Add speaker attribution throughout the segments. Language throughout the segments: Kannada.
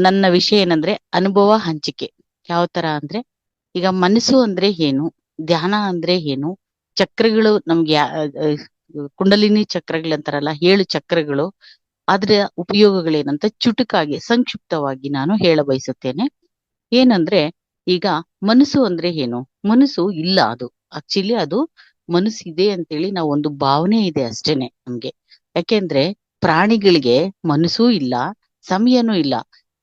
Speaker 1: ನನ್ನ ವಿಷಯ ಏನಂದ್ರೆ ಅನುಭವ ಹಂಚಿಕೆ. ಯಾವ ತರ ಅಂದ್ರೆ, ಈಗ ಮನಸ್ಸು ಅಂದ್ರೆ ಏನು, ಧ್ಯಾನ ಅಂದ್ರೆ ಏನು, ಚಕ್ರಗಳು ನಮ್ಗೆ ಕುಂಡಲಿನಿ ಚಕ್ರಗಳಂತಾರಲ್ಲ, 7 ಚಕ್ರಗಳು, ಅದ್ರ ಉಪಯೋಗಗಳೇನಂತ ಚುಟುಕಾಗಿ ಸಂಕ್ಷಿಪ್ತವಾಗಿ ನಾನು ಹೇಳ ಬಯಸುತ್ತೇನೆ. ಏನಂದ್ರೆ, ಈಗ ಮನಸ್ಸು ಅಂದ್ರೆ ಏನು? ಮನಸ್ಸು ಇಲ್ಲ, ಅದು ಆಕ್ಚುಲಿ ಅದು ಮನಸ್ಸಿದೆ ಅಂತೇಳಿ ನಾವು ಒಂದು ಭಾವನೆ ಇದೆ ಅಷ್ಟೇನೆ ನಮ್ಗೆ. ಯಾಕೆಂದ್ರೆ ಪ್ರಾಣಿಗಳಿಗೆ ಮನಸ್ಸೂ ಇಲ್ಲ, ಸಮಯನೂ ಇಲ್ಲ.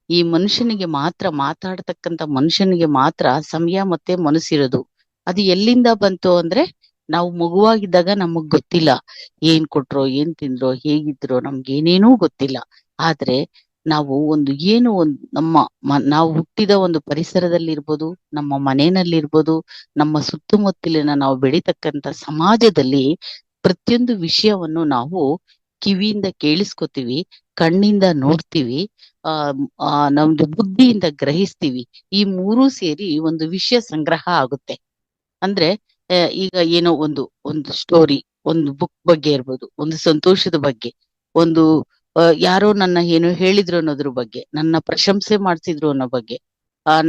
Speaker 1: ಈ ಮನುಷ್ಯನಿಗೆ ಮಾತ್ರ, ಮಾತಾಡ್ತಕ್ಕಂತ ಮನುಷ್ಯನಿಗೆ ಮಾತ್ರ ಸಮಯ ಮತ್ತೆ ಮನಸ್ಸಿರೋದು. ಅದು ಎಲ್ಲಿಂದ ಬಂತು ಅಂದ್ರೆ, ನಾವು ಮಗುವಾಗಿದ್ದಾಗ ನಮಗ್ ಗೊತ್ತಿಲ್ಲ, ಏನ್ ಕೊಟ್ರೋ ಏನ್ ತಿಂದ್ರೋ ಹೇಗಿದ್ರೋ ನಮ್ಗೇನೇನೂ ಗೊತ್ತಿಲ್ಲ. ಆದ್ರೆ ನಾವು ಒಂದು ನಾವು ಹುಟ್ಟಿದ ಒಂದು ಪರಿಸರದಲ್ಲಿ ಇರ್ಬೋದು, ನಮ್ಮ ಮನೆಯಲ್ಲಿರ್ಬೋದು, ನಮ್ಮ ಸುತ್ತಮುತ್ತಲಿನ ನಾವು ಬೆಳೀತಕ್ಕಂತ ಸಮಾಜದಲ್ಲಿ ಪ್ರತಿಯೊಂದು ವಿಷಯವನ್ನು ನಾವು ಕಿವಿಯಿಂದ ಕೇಳಿಸ್ಕೊತೀವಿ, ಕಣ್ಣಿಂದ ನೋಡ್ತೀವಿ, ಆ ನಮ್ದು ಬುದ್ಧಿಯಿಂದ ಗ್ರಹಿಸ್ತೀವಿ. ಈ ಮೂರೂ ಸೇರಿ ಒಂದು ವಿಷಯ ಸಂಗ್ರಹ ಆಗುತ್ತೆ. ಅಂದ್ರೆ ಈಗ ಏನೋ ಒಂದು ಸ್ಟೋರಿ, ಒಂದು ಬುಕ್ ಬಗ್ಗೆ ಇರ್ಬೋದು, ಒಂದು ಸಂತೋಷದ ಬಗ್ಗೆ, ಒಂದು ಯಾರೋ ನನ್ನ ಏನೋ ಹೇಳಿದ್ರು ಅನ್ನೋದ್ರ ಬಗ್ಗೆ, ನನ್ನ ಪ್ರಶಂಸೆ ಮಾಡ್ಸಿದ್ರು ಅನ್ನೋ ಬಗ್ಗೆ,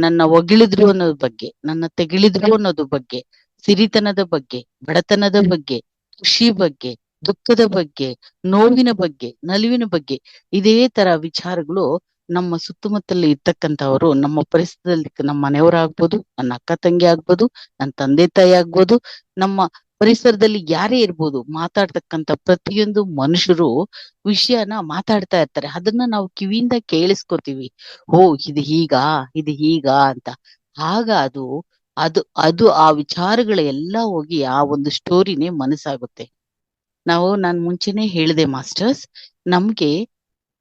Speaker 1: ನನ್ನ ಹೊಗಳಿದ್ರು ಅನ್ನೋದ್ ಬಗ್ಗೆ, ನನ್ನ ತೆಗಳಿದ್ರು ಅನ್ನೋದ್ರ ಬಗ್ಗೆ, ಸಿರಿತನದ ಬಗ್ಗೆ, ಬಡತನದ ಬಗ್ಗೆ, ಖುಷಿ ಬಗ್ಗೆ, ದುಃಖದ ಬಗ್ಗೆ, ನೋವಿನ ಬಗ್ಗೆ, ನಲಿವಿನ ಬಗ್ಗೆ, ಇದೇ ತರ ವಿಚಾರಗಳು ನಮ್ಮ ಸುತ್ತಮುತ್ತಲ ಇರ್ತಕ್ಕಂಥವ್ರು, ನಮ್ಮ ಪರಿಸರದಲ್ಲಿ ನಮ್ಮ ಮನೆಯವರಾಗ್ಬೋದು, ನನ್ನ ಅಕ್ಕ ತಂಗಿ ಆಗ್ಬೋದು, ನನ್ನ ತಂದೆ ತಾಯಿ ಆಗ್ಬೋದು, ನಮ್ಮ ಪರಿಸರದಲ್ಲಿ ಯಾರೇ ಇರ್ಬೋದು, ಮಾತಾಡ್ತಕ್ಕಂಥ ಪ್ರತಿಯೊಂದು ಮನುಷ್ಯರು ವಿಷಯನ ಮಾತಾಡ್ತಾ ಇರ್ತಾರೆ. ಅದನ್ನ ನಾವು ಕಿವಿಯಿಂದ ಕೇಳಿಸ್ಕೊತೀವಿ. ಓ, ಇದು ಹೀಗಾ ಅಂತ. ಆಗ ಅದು ಅದು ಅದು ಆ ವಿಚಾರಗಳೆಲ್ಲ ಹೋಗಿ ಆ ಒಂದು ಸ್ಟೋರಿನೇ ಮನಸ್ಸಾಗುತ್ತೆ. ನಾನ್ ಮುಂಚೆನೆ ಹೇಳಿದೆ ಮಾಸ್ಟರ್ಸ್, ನಮ್ಗೆ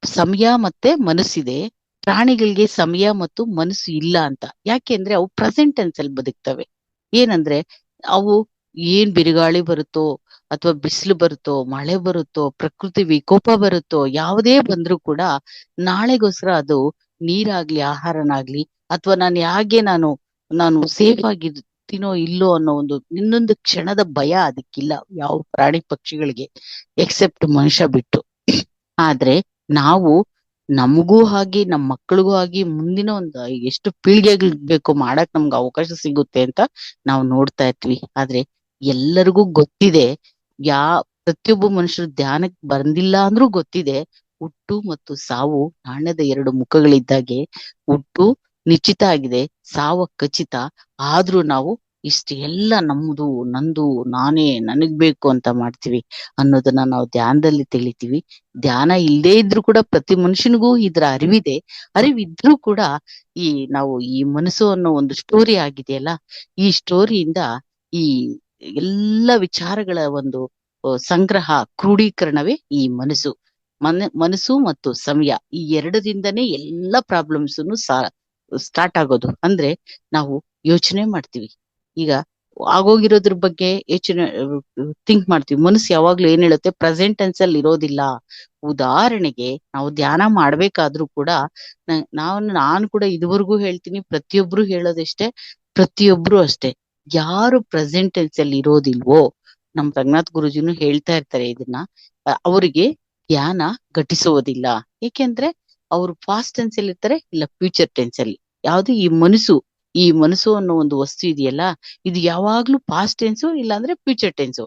Speaker 1: ಸಮಯ ಮತ್ತೆ ಮನಸ್ಸಿದೆ, ಪ್ರಾಣಿಗಳಿಗೆ ಸಮಯ ಮತ್ತು ಮನಸ್ಸು ಇಲ್ಲ ಅಂತ. ಯಾಕೆಂದ್ರೆ ಅವು ಪ್ರೆಸೆಂಟ್ ಟೆನ್ಸ್ ಅಲ್ಲಿ ಬದುಕ್ತವೆ. ಏನಂದ್ರೆ, ಅವು ಏನ್ ಬಿರುಗಾಳಿ ಬರುತ್ತೋ ಅಥವಾ ಬಿಸಿಲು ಬರುತ್ತೋ, ಮಳೆ ಬರುತ್ತೋ, ಪ್ರಕೃತಿ ವಿಕೋಪ ಬರುತ್ತೋ, ಯಾವುದೇ ಬಂದ್ರೂ ಕೂಡ ನಾಳೆಗೋಸ್ಕರ ಅದು ನೀರಾಗ್ಲಿ, ಆಹಾರನಾಗ್ಲಿ, ಅಥವಾ ನಾನು ನಾನು ಸೇಫ್ ಆಗಿರ್ತೀನೋ ಇಲ್ಲೋ ಅನ್ನೋ ಒಂದು ಇನ್ನೊಂದು ಕ್ಷಣದ ಭಯ ಅದಕ್ಕಿಲ್ಲ, ಯಾವ ಪ್ರಾಣಿ ಪಕ್ಷಿಗಳಿಗೆ, ಎಕ್ಸೆಪ್ಟ್ ಮನುಷ್ಯ ಬಿಟ್ಟು. ಆದ್ರೆ ನಾವು ನಮಗೂ ಹಾಗೆ, ನಮ್ಮ ಮಕ್ಕಳಿಗೂ ಆಗಿ, ಮುಂದಿನ ಒಂದು ಎಷ್ಟು ಪೀಳಿಗೆಗಳು ಬೇಕು ಮಾಡಕ್ ನಮ್ಗೆ ಅವಕಾಶ ಸಿಗುತ್ತೆ ಅಂತ ನಾವು ನೋಡ್ತಾ ಇರ್ತೀವಿ. ಆದ್ರೆ ಎಲ್ಲರಿಗೂ ಗೊತ್ತಿದೆ, ಪ್ರತಿಯೊಬ್ಬ ಮನುಷ್ಯರು ಧ್ಯಾನಕ್ಕೆ ಬಂದಿಲ್ಲ ಅಂದ್ರೂ ಗೊತ್ತಿದೆ, ಹುಟ್ಟು ಮತ್ತು ಸಾವು ನಾಣ್ಯದ 2 ಮುಖಗಳಿದ್ದಾಗೆ. ಹುಟ್ಟು ನಿಶ್ಚಿತ ಆಗಿದೆ, ಸಾವು ಖಚಿತ. ಆದ್ರೂ ನಾವು ಇಷ್ಟು ಎಲ್ಲ ನಮ್ದು, ನಂದು, ನಾನೇ, ನನಗ್ ಬೇಕು ಅಂತ ಮಾಡ್ತೀವಿ ಅನ್ನೋದನ್ನ ನಾವು ಧ್ಯಾನದಲ್ಲಿ ತಿಳಿತೀವಿ. ಧ್ಯಾನ ಇಲ್ಲದೇ ಇದ್ರು ಕೂಡ ಪ್ರತಿ ಮನುಷ್ಯನಿಗೂ ಇದ್ರ ಅರಿವಿದೆ. ಅರಿವಿದ್ರೂ ಕೂಡ ನಾವು ಈ ಮನಸ್ಸು ಅನ್ನೋ ಒಂದು ಸ್ಟೋರಿ ಆಗಿದೆಯಲ್ಲ, ಈ ಸ್ಟೋರಿಯಿಂದ ಈ ಎಲ್ಲ ವಿಚಾರಗಳ ಒಂದು ಸಂಗ್ರಹ, ಕ್ರೋಢೀಕರಣವೇ ಈ ಮನಸ್ಸು. ಮನಸ್ಸು ಮತ್ತು ಸಮಯ, ಈ ಎರಡರಿಂದನೇ ಎಲ್ಲ ಪ್ರಾಬ್ಲಮ್ಸ್ ಸ್ಟಾರ್ಟ್ ಆಗೋದು. ಅಂದ್ರೆ ನಾವು ಯೋಚನೆ ಮಾಡ್ತೀವಿ, ಈಗ ಆಗೋಗಿರೋದ್ರ ಬಗ್ಗೆ ಯೋಚನೆ ಥಿಂಕ್ ಮಾಡ್ತೀವಿ. ಮನಸ್ಸು ಯಾವಾಗ್ಲೂ ಏನ್ ಹೇಳುತ್ತೆ, ಪ್ರೆಸೆಂಟ್ ಟೆನ್ಸ್ ಅಲ್ಲಿ ಇರೋದಿಲ್ಲ. ಉದಾಹರಣೆಗೆ, ನಾವು ಧ್ಯಾನ ಮಾಡ್ಬೇಕಾದ್ರೂ ಕೂಡ ನಾನು ಕೂಡ ಇದುವರೆಗೂ ಹೇಳ್ತೀನಿ, ಪ್ರತಿಯೊಬ್ರು ಹೇಳೋದಷ್ಟೇ, ಪ್ರತಿಯೊಬ್ರು ಅಷ್ಟೇ, ಯಾರು ಪ್ರೆಸೆಂಟ್ ಟೆನ್ಸ್ ಅಲ್ಲಿ ಇರೋದಿಲ್ವೋ, ನಮ್ ರಂಗನಾಥ್ ಗುರುಜಿನು ಹೇಳ್ತಾ ಇರ್ತಾರೆ ಇದನ್ನ, ಅವರಿಗೆ ಧ್ಯಾನ ಘಟಿಸುವುದಿಲ್ಲ. ಏಕೆಂದ್ರೆ ಅವರು ಪಾಸ್ಟ್ ಟೆನ್ಸ್ ಅಲ್ಲಿ ಇರ್ತಾರೆ, ಇಲ್ಲ ಫ್ಯೂಚರ್ ಟೆನ್ಸ್ ಅಲ್ಲಿ. ಯಾವ್ದು ಈ ಮನಸ್ಸು ಅನ್ನೋ ಒಂದು ವಸ್ತು ಇದೆಯಲ್ಲ, ಇದು ಯಾವಾಗ್ಲೂ ಪಾಸ್ಟ್ ಟೆನ್ಸು ಇಲ್ಲಾಂದ್ರೆ ಫ್ಯೂಚರ್ ಟೆನ್ಸು.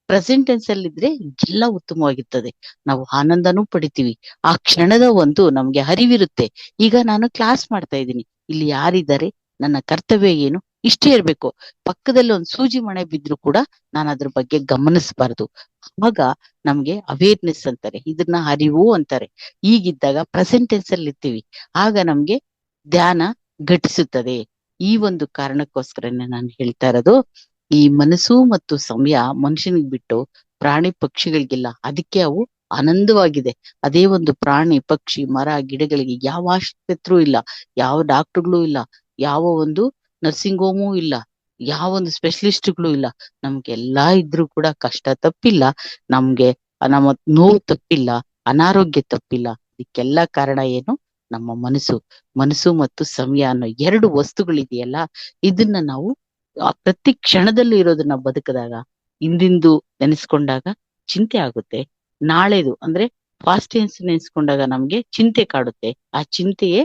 Speaker 1: ಪ್ರೆಸೆಂಟ್ ಟೆನ್ಸ್ ಅಲ್ಲಿ ಇದ್ರೆ ಎಲ್ಲ ಉತ್ತಮವಾಗಿರ್ತದೆ, ನಾವು ಆನಂದನೂ ಪಡಿತೀವಿ, ಆ ಕ್ಷಣದ ಒಂದು ನಮ್ಗೆ ಅರಿವಿರುತ್ತೆ. ಈಗ ನಾನು ಕ್ಲಾಸ್ ಮಾಡ್ತಾ ಇದ್ದೀನಿ, ಇಲ್ಲಿ ಯಾರಿದ್ದಾರೆ, ನನ್ನ ಕರ್ತವ್ಯ ಏನು, ಇಷ್ಟೇ ಇರ್ಬೇಕು. ಪಕ್ಕದಲ್ಲಿ ಒಂದು ಸೂಜಿ ಮಣೆ ಬಿದ್ರು ಕೂಡ ನಾನು ಅದ್ರ ಬಗ್ಗೆ ಗಮನಿಸಬಾರ್ದು. ಆಗ ನಮ್ಗೆ ಅವೇರ್ನೆಸ್ ಅಂತಾರೆ, ಇದನ್ನ ಅರಿವು ಅಂತಾರೆ. ಈಗಿದ್ದಾಗ ಪ್ರೆಸೆಂಟ್ ಟೆನ್ಸ್ ಅಲ್ಲಿ ಇರ್ತೀವಿ, ಆಗ ನಮ್ಗೆ ಧ್ಯಾನ ಘಟಿಸುತ್ತದೆ. ಈ ಒಂದು ಕಾರಣಕ್ಕೋಸ್ಕರನೇ ನಾನು ಹೇಳ್ತಾ ಇರೋದು, ಈ ಮನಸ್ಸು ಮತ್ತು ಸಮಯ ಮನುಷ್ಯನಿಗೆ ಬಿಟ್ಟು ಪ್ರಾಣಿ ಪಕ್ಷಿಗಳಿಗಿಲ್ಲ. ಅದಕ್ಕೆ ಅವು ಆನಂದವಾಗಿದೆ. ಅದೇ ಒಂದು ಪ್ರಾಣಿ ಪಕ್ಷಿ ಮರ ಗಿಡಗಳಿಗೆ ಯಾವ ಆಸ್ಪತ್ರೆಯೂ ಇಲ್ಲ, ಯಾವ ಡಾಕ್ಟರ್ಗಳು ಇಲ್ಲ, ಯಾವ ಒಂದು ನರ್ಸಿಂಗ್ ಹೋಮು ಇಲ್ಲ, ಯಾವ ಒಂದು ಸ್ಪೆಷಲಿಸ್ಟ್ಗಳು ಇಲ್ಲ. ನಮ್ಗೆಲ್ಲಾ ಇದ್ರೂ ಕೂಡ ಕಷ್ಟ ತಪ್ಪಿಲ್ಲ, ನಮ್ಗೆ ನಮ್ಮ ನೋವು ತಪ್ಪಿಲ್ಲ, ಅನಾರೋಗ್ಯ ತಪ್ಪಿಲ್ಲ. ಇದಕ್ಕೆಲ್ಲ ಕಾರಣ ಏನು? ನಮ್ಮ ಮನಸ್ಸು ಮತ್ತು ಸಮಯ ಅನ್ನೋ 2 ವಸ್ತುಗಳಿದೆಯಲ್ಲ, ಇದನ್ನ ನಾವು ಪ್ರತಿ ಕ್ಷಣದಲ್ಲೂ ಇರೋದನ್ನ ಬದುಕಿದಾಗ, ಇಂದಿಂದು ನೆನೆಸ್ಕೊಂಡಾಗ ಚಿಂತೆ ಆಗುತ್ತೆ, ನಾಳೆದು ಅಂದ್ರೆ ಪಾಸ್ಟ್ ಟೆನ್ಸ್ ನೆನೆಸ್ಕೊಂಡಾಗ ನಮ್ಗೆ ಚಿಂತೆ ಕಾಡುತ್ತೆ. ಆ ಚಿಂತೆಯೇ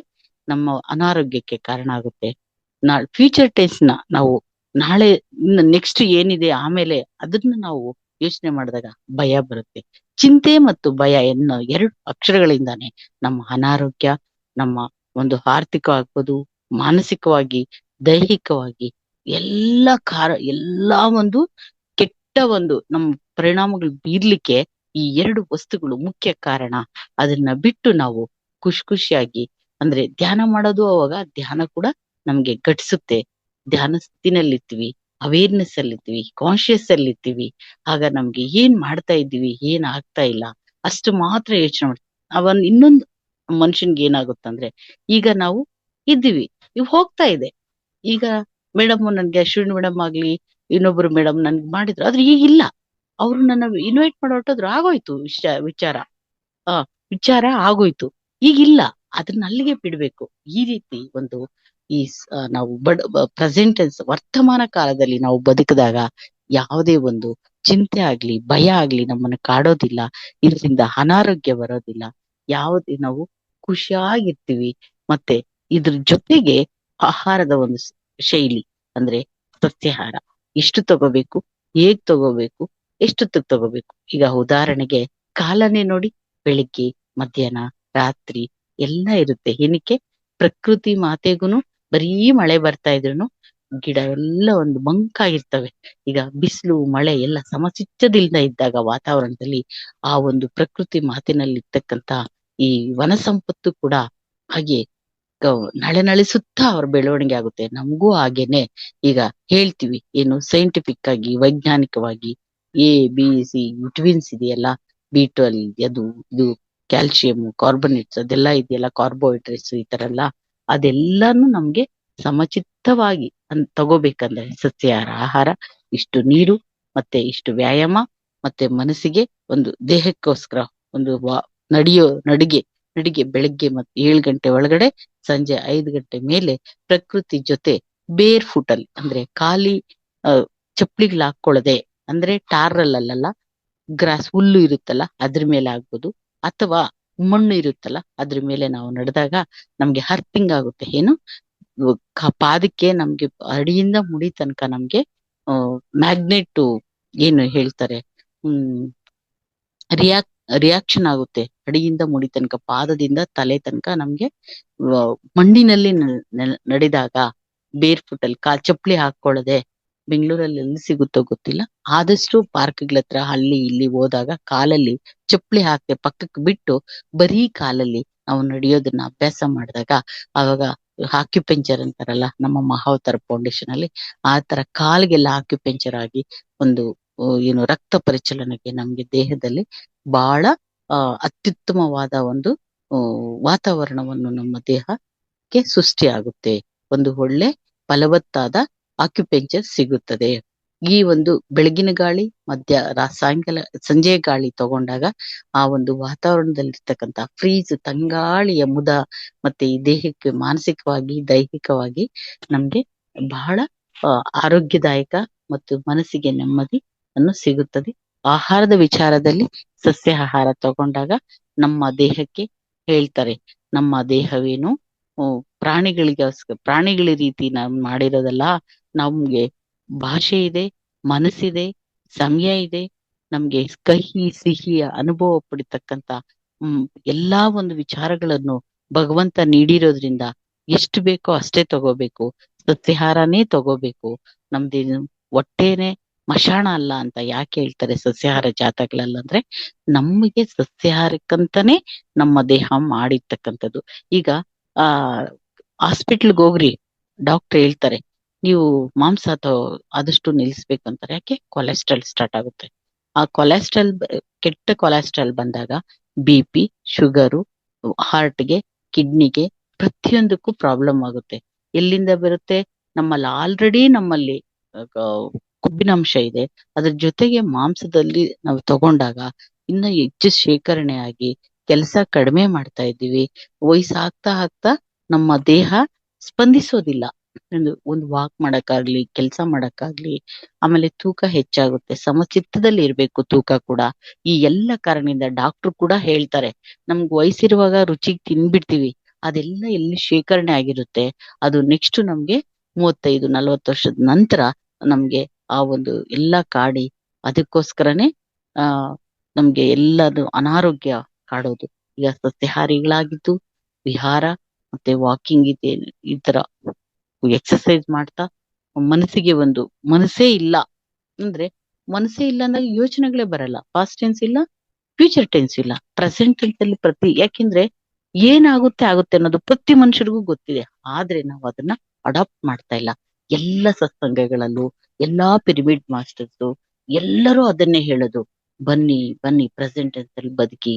Speaker 1: ನಮ್ಮ ಅನಾರೋಗ್ಯಕ್ಕೆ ಕಾರಣ ಆಗುತ್ತೆ. ಫ್ಯೂಚರ್ ಟೆನ್ಸ್ ನಾವು ನಾಳೆ ನೆಕ್ಸ್ಟ್ ಏನಿದೆ ಆಮೇಲೆ ಅದನ್ನ ನಾವು ಯೋಚನೆ ಮಾಡಿದಾಗ ಭಯ ಬರುತ್ತೆ. ಚಿಂತೆ ಮತ್ತು ಭಯ ಎನ್ನೋ ಎರಡು ಅಕ್ಷರಗಳಿಂದಾನೇ ನಮ್ಮ ಅನಾರೋಗ್ಯ, ನಮ್ಮ ಒಂದು ಆರ್ಥಿಕ ಆಗ್ಬೋದು, ಮಾನಸಿಕವಾಗಿ, ದೈಹಿಕವಾಗಿ ಎಲ್ಲಾ ಒಂದು ಕೆಟ್ಟ ಒಂದು ನಮ್ಮ ಪರಿಣಾಮಗಳು ಬೀರ್ಲಿಕ್ಕೆ ಈ ಎರಡು ವಸ್ತುಗಳು ಮುಖ್ಯ ಕಾರಣ. ಅದನ್ನ ಬಿಟ್ಟು ನಾವು ಖುಷಿಯಾಗಿ ಅಂದ್ರೆ ಧ್ಯಾನ ಮಾಡೋದು, ಅವಾಗ ಧ್ಯಾನ ಕೂಡ ನಮ್ಗೆ ಘಟಿಸುತ್ತೆ. ಧ್ಯಾನ ಸ್ಥಿತಿನಲ್ಲಿರ್ತೀವಿ, ಅವೇರ್ನೆಸ್ ಅಲ್ಲಿರ್ತೀವಿ, ಕಾನ್ಶಿಯಸ್ ಅಲ್ಲಿರ್ತೀವಿ. ಆಗ ನಮ್ಗೆ ಏನ್ ಮಾಡ್ತಾ ಇದ್ದೀವಿ, ಏನ್ ಆಗ್ತಾ ಇಲ್ಲ ಅಷ್ಟು ಮಾತ್ರ ಯೋಚನೆ ಮಾಡ್ತೀವಿ. ಇನ್ನೊಂದು ಮನುಷ್ಯನ್ಗೆ ಏನಾಗುತ್ತಂದ್ರೆ, ಈಗ ನಾವು ಇದ್ದೀವಿ, ಇವ್ ಹೋಗ್ತಾ ಇದೆ. ಈಗ ಮೇಡಮ್ ನನ್ಗೆ ಅಶ್ವಿನಿ ಮೇಡಮ್ ಆಗ್ಲಿ ಇನ್ನೊಬ್ರು ಮೇಡಮ್ ನನ್ಗೆ ಮಾಡಿದ್ರು, ಆದ್ರೆ ಈಗಿಲ್ಲ. ಅವ್ರು ನನ್ನ ಇನ್ವೈಟ್ ಮಾಡಿ ಹೊರಟೋದ್ರು, ಆಗೋಯ್ತು ವಿಚಾರ. ಆ ವಿಚಾರ ಆಗೋಯ್ತು, ಈಗಿಲ್ಲ. ಅದನ್ನ ಅಲ್ಲಿಗೆ ಬಿಡ್ಬೇಕು. ಈ ರೀತಿ ಒಂದು ನಾವು ಪ್ರೆಸೆಂಟ್ ವರ್ತಮಾನ ಕಾಲದಲ್ಲಿ ನಾವು ಬದುಕಿದಾಗ ಯಾವುದೇ ಒಂದು ಚಿಂತೆ ಆಗ್ಲಿ ಭಯ ಆಗ್ಲಿ ನಮ್ಮನ್ನ ಕಾಡೋದಿಲ್ಲ. ಇದರಿಂದ ಅನಾರೋಗ್ಯ ಬರೋದಿಲ್ಲ. ನಾವು ಖುಷಿಯಾಗಿರ್ತೀವಿ. ಮತ್ತೆ ಇದ್ರ ಜೊತೆಗೆ ಆಹಾರದ ಒಂದು ಶೈಲಿ ಅಂದ್ರೆ ಸಸ್ಯಾಹಾರ ಎಷ್ಟು ತಗೋಬೇಕು, ಹೇಗ್ ತಗೋಬೇಕು, ಎಷ್ಟೊತ್ತಿಗೆ ತಗೋಬೇಕು. ಈಗ ಉದಾಹರಣೆಗೆ ಕಾಲನೇ ನೋಡಿ, ಬೆಳಿಗ್ಗೆ, ಮಧ್ಯಾಹ್ನ, ರಾತ್ರಿ ಎಲ್ಲ ಇರುತ್ತೆ. ಏನಕ್ಕೆ? ಪ್ರಕೃತಿ ಮಾತೆಗೂನು ಬರೀ ಮಳೆ ಬರ್ತಾ ಇದ್ರುನು ಗಿಡ ಎಲ್ಲ ಒಂದು ಮಂಕಾಗಿರ್ತವೆ. ಈಗ ಬಿಸಿಲು ಮಳೆ ಎಲ್ಲ ಸಮಚಿತ್ತದಿಂದ ಇದ್ದಾಗ ವಾತಾವರಣದಲ್ಲಿ ಆ ಒಂದು ಪ್ರಕೃತಿ ಮಾತಿನಲ್ಲಿ ಇರ್ತಕ್ಕಂತ ಈ ವನ ಸಂಪತ್ತು ಕೂಡ ಹಾಗೆ ನಳೆನಳಿಸುತ್ತಾ ಅವ್ರ ಬೆಳವಣಿಗೆ ಆಗುತ್ತೆ. ನಮಗೂ ಹಾಗೇನೆ ಈಗ ಹೇಳ್ತೀವಿ, ಏನು ಸೈಂಟಿಫಿಕ್ ಆಗಿ ವೈಜ್ಞಾನಿಕವಾಗಿ A B C ವಿಟಮಿನ್ಸ್ ಇದೆಯಲ್ಲ, B12 ಅದು ಇದು ಕ್ಯಾಲ್ಸಿಯಂ, ಕಾರ್ಬೋನೇಟ್ಸ್ ಅದೆಲ್ಲ ಇದೆಯಲ್ಲ, ಕಾರ್ಬೋಹೈಡ್ರೇಟ್ಸ್ ಈ ತರ ಎಲ್ಲ, ಅದೆಲ್ಲಾನು ನಮ್ಗೆ ಸಮಚಿತ್ತವಾಗಿ ತಗೋಬೇಕಂದ್ರೆ ಸಸ್ಯಾಹಾರ ಆಹಾರ, ಇಷ್ಟು ನೀರು ಮತ್ತೆ ಇಷ್ಟು ವ್ಯಾಯಾಮ, ಮತ್ತೆ ಮನಸ್ಸಿಗೆ ಒಂದು ದೇಹಕ್ಕೋಸ್ಕರ ಒಂದು ನಡಿಗೆ ಬೆಳಗ್ಗೆ ಮತ್ತೆ 7 ಗಂಟೆ ಒಳಗಡೆ, ಸಂಜೆ 5 ಗಂಟೆ ಮೇಲೆ ಪ್ರಕೃತಿ ಜೊತೆ ಬೇರ್ ಫುಟ್ ಅಲ್ಲಿ ಅಂದ್ರೆ ಖಾಲಿ ಚಪ್ಪಲಿಗಳು ಹಾಕೊಳ್ಳದೆ, ಅಂದ್ರೆ ಟಾರಲ್ಲಲ್ಲ, ಗ್ರಾಸ್ ಹುಲ್ಲು ಇರುತ್ತಲ್ಲ ಅದ್ರ ಮೇಲೆ ಆಗ್ಬೋದು, ಅಥವಾ ಮಣ್ಣು ಇರುತ್ತಲ್ಲ ಅದ್ರ ಮೇಲೆ ನಾವು ನಡೆದಾಗ ನಮ್ಗೆ ಹರ್ಪಿಂಗ್ ಆಗುತ್ತೆ. ಏನು ಪಾದಕ್ಕೆ ನಮ್ಗೆ ಅಡಿಯಿಂದ ಮುಡಿ ತನಕ ನಮ್ಗೆ ಮ್ಯಾಗ್ನೆಟ್ ಏನು ಹೇಳ್ತಾರೆ, ರಿಯಾಕ್ಷನ್ ಆಗುತ್ತೆ. ಅಡಿಯಿಂದ ಮುಡಿ ತನಕ, ಪಾದದಿಂದ ತಲೆ ತನಕ ನಮ್ಗೆ ಮಣ್ಣಿನಲ್ಲಿ ನಡೆದಾಗ ಬೇರ್ ಫುಟ್ ಅಲ್ಲಿ ಚಪ್ಪಲಿ ಹಾಕೊಳ್ಳದೆ, ಬೆಂಗಳೂರಲ್ಲಿ ಎಲ್ಲಿ ಸಿಗುತ್ತೋ ಗೊತ್ತಿಲ್ಲ, ಆದಷ್ಟು ಪಾರ್ಕ್ಗಳ ಹತ್ರ ಅಲ್ಲಿ ಇಲ್ಲಿ ಹೋದಾಗ ಕಾಲಲ್ಲಿ ಚಪ್ಪಲಿ ಹಾಕಿ ಪಕ್ಕಕ್ಕೆ ಬಿಟ್ಟು ಬರೀ ಕಾಲಲ್ಲಿ ನಾವು ನಡೆಯೋದನ್ನ ಅಭ್ಯಾಸ ಮಾಡಿದಾಗ, ಆವಾಗ ಆಕ್ಯುಪೆಂಚರ್ ಅಂತಾರಲ್ಲ ನಮ್ಮ ಮಹಾವತಾರ ಫೌಂಡೇಶನ್ ಅಲ್ಲಿ, ಆ ತರ ಕಾಲಿಗೆಲ್ಲ ಆಕ್ಯುಪೆಂಚರ್ ಆಗಿ ಒಂದು ಏನು ರಕ್ತ ಪರಿಚಲನೆಗೆ ನಮ್ಗೆ ದೇಹದಲ್ಲಿ ಬಹಳ ಅತ್ಯುತ್ತಮವಾದ ಒಂದು ವಾತಾವರಣವನ್ನು ನಮ್ಮ ದೇಹಕ್ಕೆ ಸೃಷ್ಟಿಯಾಗುತ್ತೆ. ಒಂದು ಒಳ್ಳೆ ಫಲವತ್ತಾದ ಆಕ್ಯುಪೆಂಚರ್ ಸಿಗುತ್ತದೆ. ಈ ಒಂದು ಬೆಳಗಿನ ಗಾಳಿ, ಸಾಯಂಕಾಲ ಸಂಜೆ ಗಾಳಿ ತಗೊಂಡಾಗ ಆ ಒಂದು ವಾತಾವರಣದಲ್ಲಿರ್ತಕ್ಕಂಥ ಫ್ರೀಜ್ ತಂಗಾಳಿಯ ಮುದ ಮತ್ತೆ ಈ ದೇಹಕ್ಕೆ ಮಾನಸಿಕವಾಗಿ ದೈಹಿಕವಾಗಿ ನಮ್ಗೆ ಬಹಳ ಆರೋಗ್ಯದಾಯಕ ಮತ್ತು ಮನಸ್ಸಿಗೆ ನೆಮ್ಮದಿ ಅನ್ನು ಸಿಗುತ್ತದೆ. ಆಹಾರದ ವಿಚಾರದಲ್ಲಿ ಸಸ್ಯಾಹಾರ ತಗೊಂಡಾಗ ನಮ್ಮ ದೇಹಕ್ಕೆ ಹೇಳ್ತಾರೆ, ನಮ್ಮ ದೇಹವೇನು ಪ್ರಾಣಿಗಳ ರೀತಿ ನಾವು ಮಾಡಿರೋದಲ್ಲ, ನಮ್ಗೆ ಭಾಷೆ ಇದೆ, ಮನಸ್ಸಿದೆ, ಸಮಯ ಇದೆ, ನಮ್ಗೆ ಕಹಿ ಸಿಹಿಯ ಅನುಭವ ಪಡಿತಕ್ಕಂತ ಎಲ್ಲಾ ಒಂದು ವಿಚಾರಗಳನ್ನು ಭಗವಂತ ನೀಡಿರೋದ್ರಿಂದ ಎಷ್ಟು ಬೇಕೋ ಅಷ್ಟೇ ತಗೋಬೇಕು, ಸಸ್ಯಾಹಾರನೇ ತಗೋಬೇಕು. ನಮ್ದೇನು ಹೊಟ್ಟೆನೆ ಮಶಾಣ ಅಲ್ಲ ಅಂತ ಯಾಕೆ ಹೇಳ್ತಾರೆ ಸಸ್ಯಾಹಾರ ಜಾತಗಳಲ್ಲ ಅಂದ್ರೆ, ನಮಗೆ ಸಸ್ಯಾಹಾರಕ್ಕಂತಾನೆ ನಮ್ಮ ದೇಹ ಮಾಡಿರ್ತಕ್ಕಂಥದ್ದು. ಈಗ ಹಾಸ್ಪಿಟ್ಲ್ಗೆ ಹೋಗ್ರಿ, ಡಾಕ್ಟರ್ ಹೇಳ್ತಾರೆ ನೀವು ಮಾಂಸ ಆದಷ್ಟು ನಿಲ್ಲಿಸ್ಬೇಕಂತಾರೆ. ಯಾಕೆ? ಕೊಲೆಸ್ಟ್ರಾಲ್ ಸ್ಟಾರ್ಟ್ ಆಗುತ್ತೆ. ಆ ಕೆಟ್ಟ ಕೊಲೆಸ್ಟ್ರಾಲ್ ಬಂದಾಗ BP, ಶುಗರು, ಹಾರ್ಟ್ಗೆ, ಕಿಡ್ನಿಗೆ ಪ್ರತಿಯೊಂದಕ್ಕೂ ಪ್ರಾಬ್ಲಮ್ ಆಗುತ್ತೆ. ಎಲ್ಲಿಂದ ಬರುತ್ತೆ? ನಮ್ಮಲ್ಲಿ ಕೊಬ್ಬಿನಾಂಶ ಇದೆ, ಅದ್ರ ಜೊತೆಗೆ ಮಾಂಸದಲ್ಲಿ ನಾವು ತಗೊಂಡಾಗ ಇನ್ನ ಹೆಚ್ಚು ಶೇಖರಣೆ ಆಗಿ ಕೆಲಸ ಕಡಿಮೆ ಮಾಡ್ತಾ ಇದ್ದೀವಿ. ವಯಸ್ಸಾಗ್ತಾ ನಮ್ಮ ದೇಹ ಸ್ಪಂದಿಸೋದಿಲ್ಲ. ಒಂದು ವಾಕ್ ಮಾಡಕ್ಕಾಗ್ಲಿ, ಕೆಲಸ ಮಾಡಕ್ಕಾಗ್ಲಿ, ಆಮೇಲೆ ತೂಕ ಹೆಚ್ಚಾಗುತ್ತೆ. ಸಮಚಿತ್ತದಲ್ಲಿ ಇರ್ಬೇಕು ತೂಕ ಕೂಡ. ಈ ಎಲ್ಲ ಕಾರಣದಿಂದ ಡಾಕ್ಟರ್ ಕೂಡ ಹೇಳ್ತಾರೆ, ನಮ್ಗೆ ವಯಸ್ಸಿರುವಾಗ ರುಚಿಗೆ ತಿನ್ಬಿಡ್ತೀವಿ, ಅದೆಲ್ಲ ಎಲ್ಲಿ ಶೇಖರಣೆ ಆಗಿರುತ್ತೆ, ಅದು ನೆಕ್ಸ್ಟ್ ನಮ್ಗೆ 35-40 ವರ್ಷದ ನಂತರ ನಮ್ಗೆ ಆ ಒಂದು ಎಲ್ಲ ಕಾಡಿ ಅದಕ್ಕೋಸ್ಕರನೇ ಆ ನಮ್ಗೆ ಎಲ್ಲದು ಅನಾರೋಗ್ಯ ಕಾಡೋದು. ಈಗ ಸಸ್ಯಾಹಾರಿಗಳಾಗಿದ್ದು ವಿಹಾರ ಮತ್ತೆ ವಾಕಿಂಗ್ ಇದೆ, ಈ ತರ ಎಕ್ಸರ್ಸೈಸ್ ಮಾಡ್ತಾ ಮನಸ್ಸಿಗೆ ಒಂದು ಮನಸ್ಸೇ ಇಲ್ಲ ಅಂದ್ರೆ, ಮನಸ್ಸೇ ಇಲ್ಲ ಅಂದಾಗ ಯೋಚನೆಗಳೇ ಬರಲ್ಲ. ಪಾಸ್ಟ್ ಟೆನ್ಸ್ ಇಲ್ಲ, ಫ್ಯೂಚರ್ ಟೆನ್ಸ್ ಇಲ್ಲ, ಪ್ರೆಸೆಂಟ್ ಟೆನ್ಸ್ ಅಲ್ಲಿ ಯಾಕೆಂದ್ರೆ ಏನಾಗುತ್ತೆ ಆಗುತ್ತೆ ಅನ್ನೋದು ಪ್ರತಿ ಮನುಷ್ಯರಿಗೂ ಗೊತ್ತಿದೆ. ಆದ್ರೆ ನಾವು ಅದನ್ನ ಅಡಾಪ್ಟ್ ಮಾಡ್ತಾ ಇಲ್ಲ. ಎಲ್ಲ ಸತ್ಸಂಗಗಳಲ್ಲೂ ಎಲ್ಲಾ ಪಿರಮಿಡ್ ಮಾಸ್ಟರ್ಸ್ ಎಲ್ಲರೂ ಅದನ್ನೇ ಹೇಳೋದು, ಬನ್ನಿ ಬನ್ನಿ ಪ್ರೆಸೆಂಟ್ ಟೆನ್ಸ್ ಅಲ್ಲಿ ಬದುಕಿ,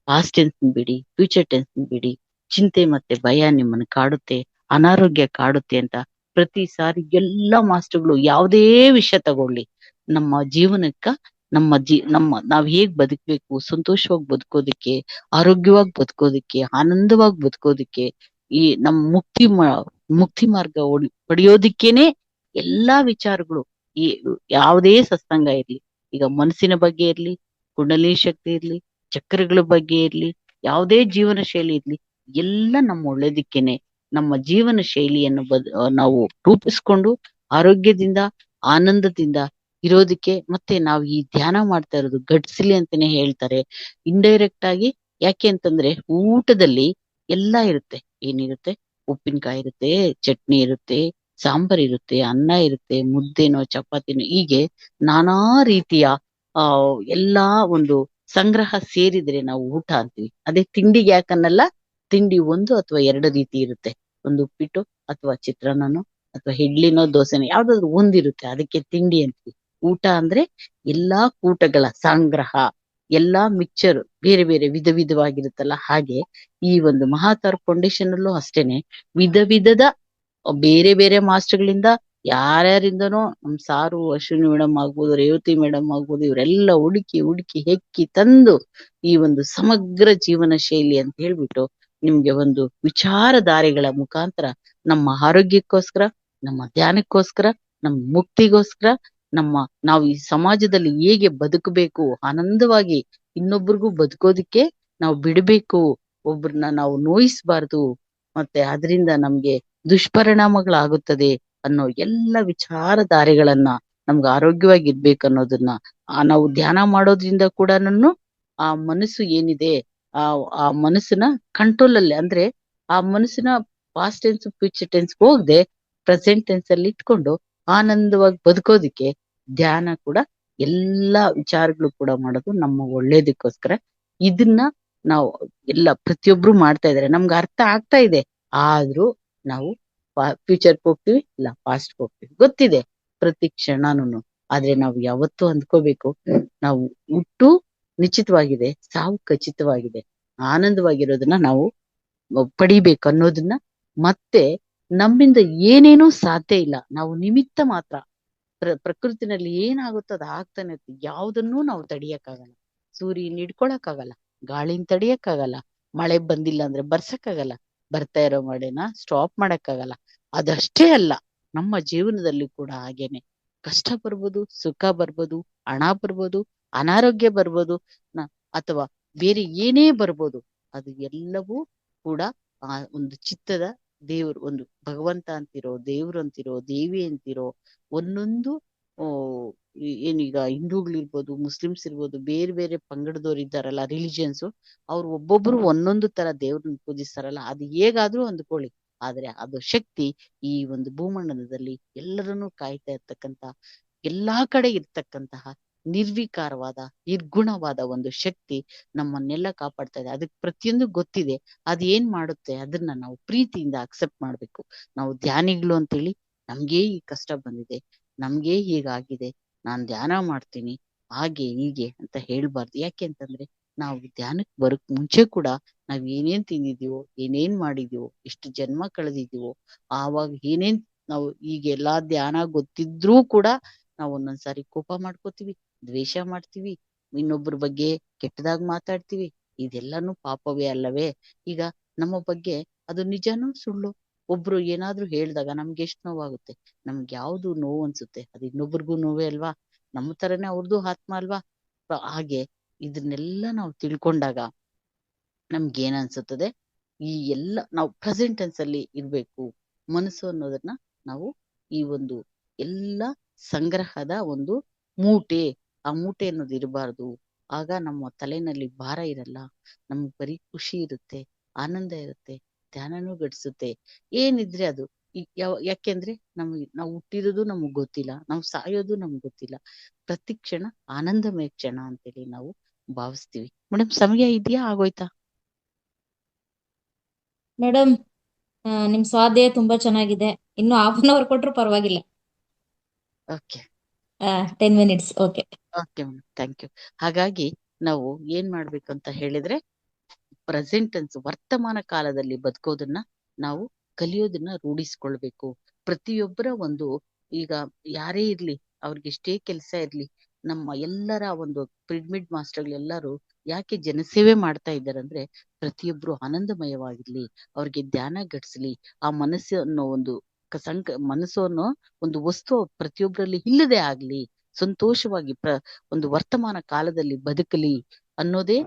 Speaker 1: ಪಾಸ್ಟ್ ಟೆನ್ಸ್ ಬಿಡಿ, ಫ್ಯೂಚರ್ ಟೆನ್ಸ್ ಬಿಡಿ, ಚಿಂತೆ ಮತ್ತೆ ಭಯ ನಿಮ್ಮನ್ನು ಕಾಡುತ್ತೆ, ಅನಾರೋಗ್ಯ ಕಾಡುತ್ತೆ ಅಂತ ಪ್ರತಿ ಸಾರಿ ಎಲ್ಲಾ ಮಾಸ್ಟರ್ಗಳು ಯಾವುದೇ ವಿಷಯ ತಗೊಳ್ಳಿ, ನಮ್ಮ ಜೀವನಕ್ಕ ನಮ್ಮ ನಾವ್ ಹೇಗ್ ಬದುಕ್ಬೇಕು, ಸಂತೋಷವಾಗಿ ಬದುಕೋದಿಕ್ಕೆ, ಆರೋಗ್ಯವಾಗಿ ಬದುಕೋದಿಕ್ಕೆ, ಆನಂದವಾಗಿ ಬದುಕೋದಿಕ್ಕೆ, ಈ ನಮ್ ಮುಕ್ತಿ ಮಾರ್ಗ ಪಡೆಯೋದಿಕ್ಕೇನೆ ಎಲ್ಲಾ ವಿಚಾರಗಳು. ಈ ಯಾವುದೇ ಸತ್ಸಂಗ ಇರ್ಲಿ, ಈಗ ಮನಸ್ಸಿನ ಬಗ್ಗೆ ಇರ್ಲಿ, ಕುಂಡಲಿನಿ ಶಕ್ತಿ ಇರ್ಲಿ, ಚಕ್ರಗಳ ಬಗ್ಗೆ ಇರ್ಲಿ, ಯಾವುದೇ ಜೀವನ ಶೈಲಿ ಇರ್ಲಿ, ಎಲ್ಲ ನಮ್ಮ ಒಳ್ಳೇದಿಕ್ಕೇನೆ. ನಮ್ಮ ಜೀವನ ಶೈಲಿಯನ್ನು ನಾವು ರೂಪಿಸ್ಕೊಂಡು ಆರೋಗ್ಯದಿಂದ ಆನಂದದಿಂದ ಇರೋದಿಕ್ಕೆ. ಮತ್ತೆ ನಾವು ಈ ಧ್ಯಾನ ಮಾಡ್ತಾ ಇರೋದು ಗಡ್ಸಿಲಿ ಅಂತಾನೆ ಹೇಳ್ತಾರೆ ಇಂಡೈರೆಕ್ಟ್ ಆಗಿ. ಯಾಕೆ ಅಂತಂದ್ರೆ ಊಟದಲ್ಲಿ ಎಲ್ಲಾ ಇರುತ್ತೆ. ಏನಿರುತ್ತೆ? ಉಪ್ಪಿನಕಾಯಿ ಇರುತ್ತೆ, ಚಟ್ನಿ ಇರುತ್ತೆ, ಸಾಂಬಾರ್ ಇರುತ್ತೆ, ಅನ್ನ ಇರುತ್ತೆ, ಮುದ್ದೆನೋ ಚಪಾತಿನೋ, ಹೀಗೆ ನಾನಾ ರೀತಿಯ ಎಲ್ಲಾ ಒಂದು ಸಂಗ್ರಹ ಸೇರಿದ್ರೆ ನಾವು ಊಟ ಅಂತೀವಿ. ಅದೇ ತಿಂಡಿಗೆ ಯಾಕನ್ನಲ್ಲ, ತಿಂಡಿ 1 ಅಥವಾ 2 ರೀತಿ ಇರುತ್ತೆ. ಒಂದು ಉಪ್ಪಿಟ್ಟು ಅಥವಾ ಚಿತ್ರಾನ್ನನೋ ಅಥವಾ ಇಡ್ಲಿನೋ ದೋಸೆನೋ ಯಾವ್ದಾದ್ರು ಒಂದಿರುತ್ತೆ, ಅದಕ್ಕೆ ತಿಂಡಿ ಅಂತೀವಿ. ಊಟ ಅಂದ್ರೆ ಎಲ್ಲಾ ಕೂಟಗಳ ಸಂಗ್ರಹ, ಎಲ್ಲಾ ಮಿಕ್ಚರ್ ಬೇರೆ ಬೇರೆ ವಿಧ ವಿಧವಾಗಿರುತ್ತಲ್ಲ. ಹಾಗೆ ಈ ಒಂದು ಮಹಾತಾರ್ ಫೌಂಡೇಶನ್ ಅಲ್ಲೂ ಅಷ್ಟೇನೆ ವಿಧ ವಿಧದ ಬೇರೆ ಬೇರೆ ಮಾಸ್ಟರ್ಗಳಿಂದ ಯಾರ್ಯಾರಿಂದನೋ, ನಮ್ ಸಾರು ಅಶ್ವಿನಿ ಮೇಡಮ್ ಆಗ್ಬೋದು, ರೇವತಿ ಮೇಡಮ್ ಆಗ್ಬೋದು, ಇವರೆಲ್ಲ ಹುಡುಕಿ ಹುಡುಕಿ ಹೆಕ್ಕಿ ತಂದು ಈ ಒಂದು ಸಮಗ್ರ ಜೀವನ ಶೈಲಿ ಅಂತ ಹೇಳ್ಬಿಟ್ಟು ನಿಮ್ಗೆ ಒಂದು ವಿಚಾರಧಾರೆಗಳ ಮುಖಾಂತರ ನಮ್ಮ ಆರೋಗ್ಯಕ್ಕೋಸ್ಕರ, ನಮ್ಮ ಧ್ಯಾನಕ್ಕೋಸ್ಕರ, ನಮ್ಮ ಮುಕ್ತಿಗೋಸ್ಕರ, ನಾವು ಈ ಸಮಾಜದಲ್ಲಿ ಹೇಗೆ ಬದುಕಬೇಕು, ಆನಂದವಾಗಿ ಇನ್ನೊಬ್ರಿಗೂ ಬದುಕೋದಿಕ್ಕೆ ನಾವು ಬಿಡ್ಬೇಕು, ಒಬ್ರನ್ನ ನಾವು ನೋಯಿಸ್ಬಾರ್ದು, ಮತ್ತೆ ಅದರಿಂದ ನಮ್ಗೆ ದುಷ್ಪರಿಣಾಮಗಳಾಗುತ್ತದೆ ಅನ್ನೋ ಎಲ್ಲ ವಿಚಾರಧಾರೆಗಳನ್ನ, ನಮ್ಗೆ ಆರೋಗ್ಯವಾಗಿ ಇರ್ಬೇಕು ಅನ್ನೋದನ್ನ ನಾವು ಧ್ಯಾನ ಮಾಡೋದ್ರಿಂದ ಕೂಡ ಆ ಮನಸ್ಸು ಏನಿದೆ, ಆ ಆ ಮನಸ್ಸನ್ನ ಕಂಟ್ರೋಲ್ ಅಲ್ಲಿ, ಅಂದ್ರೆ ಆ ಮನಸ್ಸಿನ ಪಾಸ್ಟ್ ಟೆನ್ಸ್ ಫ್ಯೂಚರ್ ಟೆನ್ಸ್ ಹೋಗದೆ ಪ್ರೆಸೆಂಟ್ ಟೆನ್ಸ್ ಅಲ್ಲಿ ಇಟ್ಕೊಂಡು ಆನಂದವಾಗಿ ಬದುಕೋದಿಕ್ಕೆ ಧ್ಯಾನ ಕೂಡ ಎಲ್ಲಾ ವಿಚಾರಗಳು ಕೂಡ ಮಾಡೋದು ನಮ್ಮ ಒಳ್ಳೇದಕ್ಕೋಸ್ಕರ. ಇದನ್ನ ನಾವು ಎಲ್ಲ ಪ್ರತಿಯೊಬ್ರು ಮಾಡ್ತಾ ಇದಾರೆ, ನಮ್ಗೆ ಅರ್ಥ ಆಗ್ತಾ ಇದೆ. ಆದ್ರೂ ನಾವು ಫ್ಯೂಚರ್ ಹೋಗ್ತೀವಿ, ಇಲ್ಲ ಪಾಸ್ಟ್ ಹೋಗ್ತೀವಿ, ಗೊತ್ತಿದೆ ಪ್ರತಿ ಕ್ಷಣನು. ಆದ್ರೆ ನಾವು ಯಾವತ್ತೂ ಅಂದ್ಕೋಬೇಕು, ನಾವು ಹುಟ್ಟು ನಿಶ್ಚಿತವಾಗಿದೆ, ಸಾವು ಖಚಿತವಾಗಿದೆ, ಆನಂದವಾಗಿರೋದನ್ನ ನಾವು ಪಡಿಬೇಕು ಅನ್ನೋದನ್ನ. ಮತ್ತೆ ನಮ್ಮಿಂದ ಏನೇನೂ ಸಾಧ್ಯ ಇಲ್ಲ, ನಾವು ನಿಮಿತ್ತ ಮಾತ್ರ. ಪ್ರಕೃತಿನಲ್ಲಿ ಏನಾಗುತ್ತೋ ಅದು ಆಗ್ತಾನೆ ಇರುತ್ತೆ. ಯಾವುದನ್ನೂ ನಾವು ತಡಿಯಕ್ಕಾಗಲ್ಲ. ಸೂರ್ಯನ್ ಹಿಡ್ಕೊಳಕ್ಕಾಗಲ್ಲ, ಗಾಳಿನ ತಡಿಯಕ್ಕಾಗಲ್ಲ, ಮಳೆ ಬಂದಿಲ್ಲ ಅಂದ್ರೆ ಬರ್ಸಕ್ಕಾಗಲ್ಲ, ಬರ್ತಾ ಇರೋ ಮಳೆನ ಸ್ಟಾಪ್ ಮಾಡಕ್ಕಾಗಲ್ಲ. ಅದಷ್ಟೇ ಅಲ್ಲ, ನಮ್ಮ ಜೀವನದಲ್ಲಿ ಕೂಡ ಹಾಗೇನೆ ಕಷ್ಟ ಬರ್ಬೋದು, ಸುಖ ಬರ್ಬೋದು, ಹಣ ಬರ್ಬೋದು, ಅನಾರೋಗ್ಯ ಬರ್ಬೋದು, ಅಥವಾ ಬೇರೆ ಏನೇ ಬರ್ಬೋದು. ಅದು ಎಲ್ಲವೂ ಕೂಡ ಆ ಒಂದು ಚಿತ್ತದ ದೇವ್ರು, ಒಂದು ಭಗವಂತ ಅಂತಿರೋ, ದೇವ್ರು ಅಂತಿರೋ, ದೇವಿ ಅಂತಿರೋ, ಒಂದೊಂದು ಆ ಏನೀಗ ಹಿಂದೂಗಳಿರ್ಬೋದು, ಮುಸ್ಲಿಮ್ಸ್ ಇರ್ಬೋದು, ಬೇರೆ ಬೇರೆ ಪಂಗಡದವ್ರು ಇದ್ದಾರಲ್ಲ, ರಿಲಿಜಿಯನ್ಸ್, ಅವ್ರು ಒಬ್ಬೊಬ್ರು ಒಂದೊಂದು ತರ ದೇವ್ರನ್ನ ಪೂಜಿಸ್ತಾರಲ್ಲ. ಅದು ಹೇಗಾದ್ರೂ ಅಂದ್ಕೊಳ್ಳಿ, ಆದ್ರೆ ಅದು ಶಕ್ತಿ ಈ ಒಂದು ಭೂಮಂಡಲದಲ್ಲಿ ಎಲ್ಲರನ್ನೂ ಕಾಯ್ತಾ ಇರ್ತಕ್ಕಂತ, ಎಲ್ಲಾ ಕಡೆ ಇರ್ತಕ್ಕಂತಹ ನಿರ್ವಿಕಾರವಾದ ನಿರ್ಗುಣವಾದ ಒಂದು ಶಕ್ತಿ ನಮ್ಮನ್ನೆಲ್ಲ ಕಾಪಾಡ್ತಾ ಇದೆ. ಅದಕ್ಕೆ ಪ್ರತಿಯೊಂದು ಗೊತ್ತಿದೆ. ಅದ್ ಏನ್ ಮಾಡುತ್ತೆ ಅದನ್ನ ನಾವು ಪ್ರೀತಿಯಿಂದ ಅಕ್ಸೆಪ್ಟ್ ಮಾಡ್ಬೇಕು. ನಾವು ಧ್ಯಾನಿಗಳು ಅಂತೇಳಿ ನಮ್ಗೆ ಈ ಕಷ್ಟ ಬಂದಿದೆ, ನಮ್ಗೆ ಹೀಗಾಗಿದೆ, ನಾನ್ ಧ್ಯಾನ ಮಾಡ್ತೀನಿ ಹಾಗೆ ಹೀಗೆ ಅಂತ ಹೇಳ್ಬಾರ್ದು. ಯಾಕೆ ಅಂತಂದ್ರೆ ನಾವು ಧ್ಯಾನಕ್ಕೆ ಬರೋಕ್ ಮುಂಚೆ ಕೂಡ ನಾವ್ ಏನೇನ್ ತಿಂದಿದೀವೋ, ಏನೇನ್ ಮಾಡಿದೀವೋ, ಎಷ್ಟು ಜನ್ಮ ಕಳೆದಿದೀವೋ, ಆವಾಗ ಏನೇನ್ ನಾವು ಈಗೆಲ್ಲಾ ಧ್ಯಾನ ಗೊತ್ತಿದ್ರೂ ಕೂಡ ನಾವು ಒಂದೊಂದ್ಸಾರಿ ಕೋಪ ಮಾಡ್ಕೋತೀವಿ, ದ್ವೇಷ ಮಾಡ್ತೀವಿ, ಇನ್ನೊಬ್ರ ಬಗ್ಗೆ ಕೆಟ್ಟದಾಗ್ ಮಾತಾಡ್ತೀವಿ. ಇದೆಲ್ಲಾನು ಪಾಪವೇ ಅಲ್ಲವೇ? ಈಗ ನಮ್ಮ ಬಗ್ಗೆ ಅದು ನಿಜಾನೋ ಸುಳ್ಳು, ಒಬ್ರು ಏನಾದ್ರು ಹೇಳ್ದಾಗ ನಮ್ಗೆ ಎಷ್ಟ್ ನೋವಾಗುತ್ತೆ, ನಮ್ಗೆ ಯಾವ್ದು ನೋವು ಅನ್ಸುತ್ತೆ, ಅದು ಇನ್ನೊಬ್ರಿಗೂ ನೋವೇ ಅಲ್ವಾ? ನಮ್ಮ ತರನೇ ಅವ್ರದ್ದು ಆತ್ಮ ಅಲ್ವಾ? ಹಾಗೆ ಇದನ್ನೆಲ್ಲ ನಾವು ತಿಳ್ಕೊಂಡಾಗ ನಮ್ಗೆ ಏನ್ ಅನ್ಸುತ್ತದೆ, ಈ ಎಲ್ಲ ನಾವು ಪ್ರೆಸೆಂಟ್ ಟೆನ್ಸ್ ಅಲ್ಲಿ ಇರ್ಬೇಕು. ಮನಸ್ಸು ಅನ್ನೋದನ್ನ ನಾವು ಈ ಒಂದು ಎಲ್ಲ ಸಂಗ್ರಹದ ಒಂದು ಮೂಟೆ, ಆ ಮೂಟೆ ಅನ್ನೋದು ಇರಬಾರ್ದು. ಆಗ ನಮ್ಮ ತಲೆನಲ್ಲಿ ಭಾರ ಇರಲ್ಲ, ನಮ್ಗೆ ಬರೀ ಖುಷಿ ಇರುತ್ತೆ, ಆನಂದ ಇರುತ್ತೆ, ಧ್ಯಾನನೂ ಗಡಿಸುತ್ತೆ. ಏನಿದ್ರೆ ಅದು ಯಾಕೆಂದ್ರೆ ನಾವು ಹುಟ್ಟಿರೋದು ನಮಗ್ ಗೊತ್ತಿಲ್ಲ, ನಾವು ಸಾಯೋದು ನಮ್ಗ್ ಗೊತ್ತಿಲ್ಲ. ಪ್ರತಿ ಕ್ಷಣ ಆನಂದಮಯ ಕ್ಷಣ ಅಂತೇಳಿ ನಾವು ಭಾವಿಸ್ತೀವಿ. ಮೇಡಮ್, ಸಮಯ ಇದೆಯಾ, ಆಗೋಯ್ತಾ?
Speaker 2: ಮೇಡಮ್, ನಿಮ್ ಸ್ವಾಧ್ಯಾಯ ತುಂಬಾ ಚೆನ್ನಾಗಿದೆ. ಇನ್ನು ½ ಕೊಟ್ರು ಪರವಾಗಿಲ್ಲ.
Speaker 1: Okay
Speaker 2: 10 minutes. Okay.
Speaker 1: Okay madam, thank you. ಹಾಗಾಗಿ ನಾವು ಏನ್ ಮಾಡ್ಬೇಕಂತ ಹೇಳಿದ್ರೆ, ಪ್ರೆಸೆಂಟ್ ಟೆನ್ಸ್ ವರ್ತಮಾನ ಕಾಲದಲ್ಲಿ ಬದುಕೋದನ್ನ ನಾವು ಕಲಿಯೋದನ್ನ ರೂಢಿಸ್ಕೊಳ್ಬೇಕು. ಪ್ರತಿಯೊಬ್ಬರ ಒಂದು, ಈಗ ಯಾರೇ ಇರ್ಲಿ, ಅವ್ರಿಗೆ ಎಷ್ಟೇ ಕೆಲಸ ಇರ್ಲಿ, ನಮ್ಮ ಎಲ್ಲರ ಒಂದು ಪಿರಮಿಡ್ ಮಾಸ್ಟರ್ಗಳೆಲ್ಲರೂ ಯಾಕೆ ಜನಸೇವೆ ಮಾಡ್ತಾ ಇದ್ದಾರೆ ಅಂದ್ರೆ, ಪ್ರತಿಯೊಬ್ರು ಆನಂದಮಯವಾಗಿರ್ಲಿ, ಅವ್ರಿಗೆ ಧ್ಯಾನ ಗಟ್ಸ್ಲಿ, ಆ ಮನಸ್ಸು ಅನ್ನೋ ಒಂದು ಮನಸ್ಸು ಅನ್ನೋ ಒಂದು ವಸ್ತು ಪ್ರತಿಯೊಬ್ಬರಲ್ಲಿ ಇಲ್ಲದೆ ಆಗ್ಲಿ, ಸಂತೋಷವಾಗಿ ಒಂದು ವರ್ತಮಾನ ಕಾಲದಲ್ಲಿ ಬದುಕಲಿ ಅನ್ನೋದೇ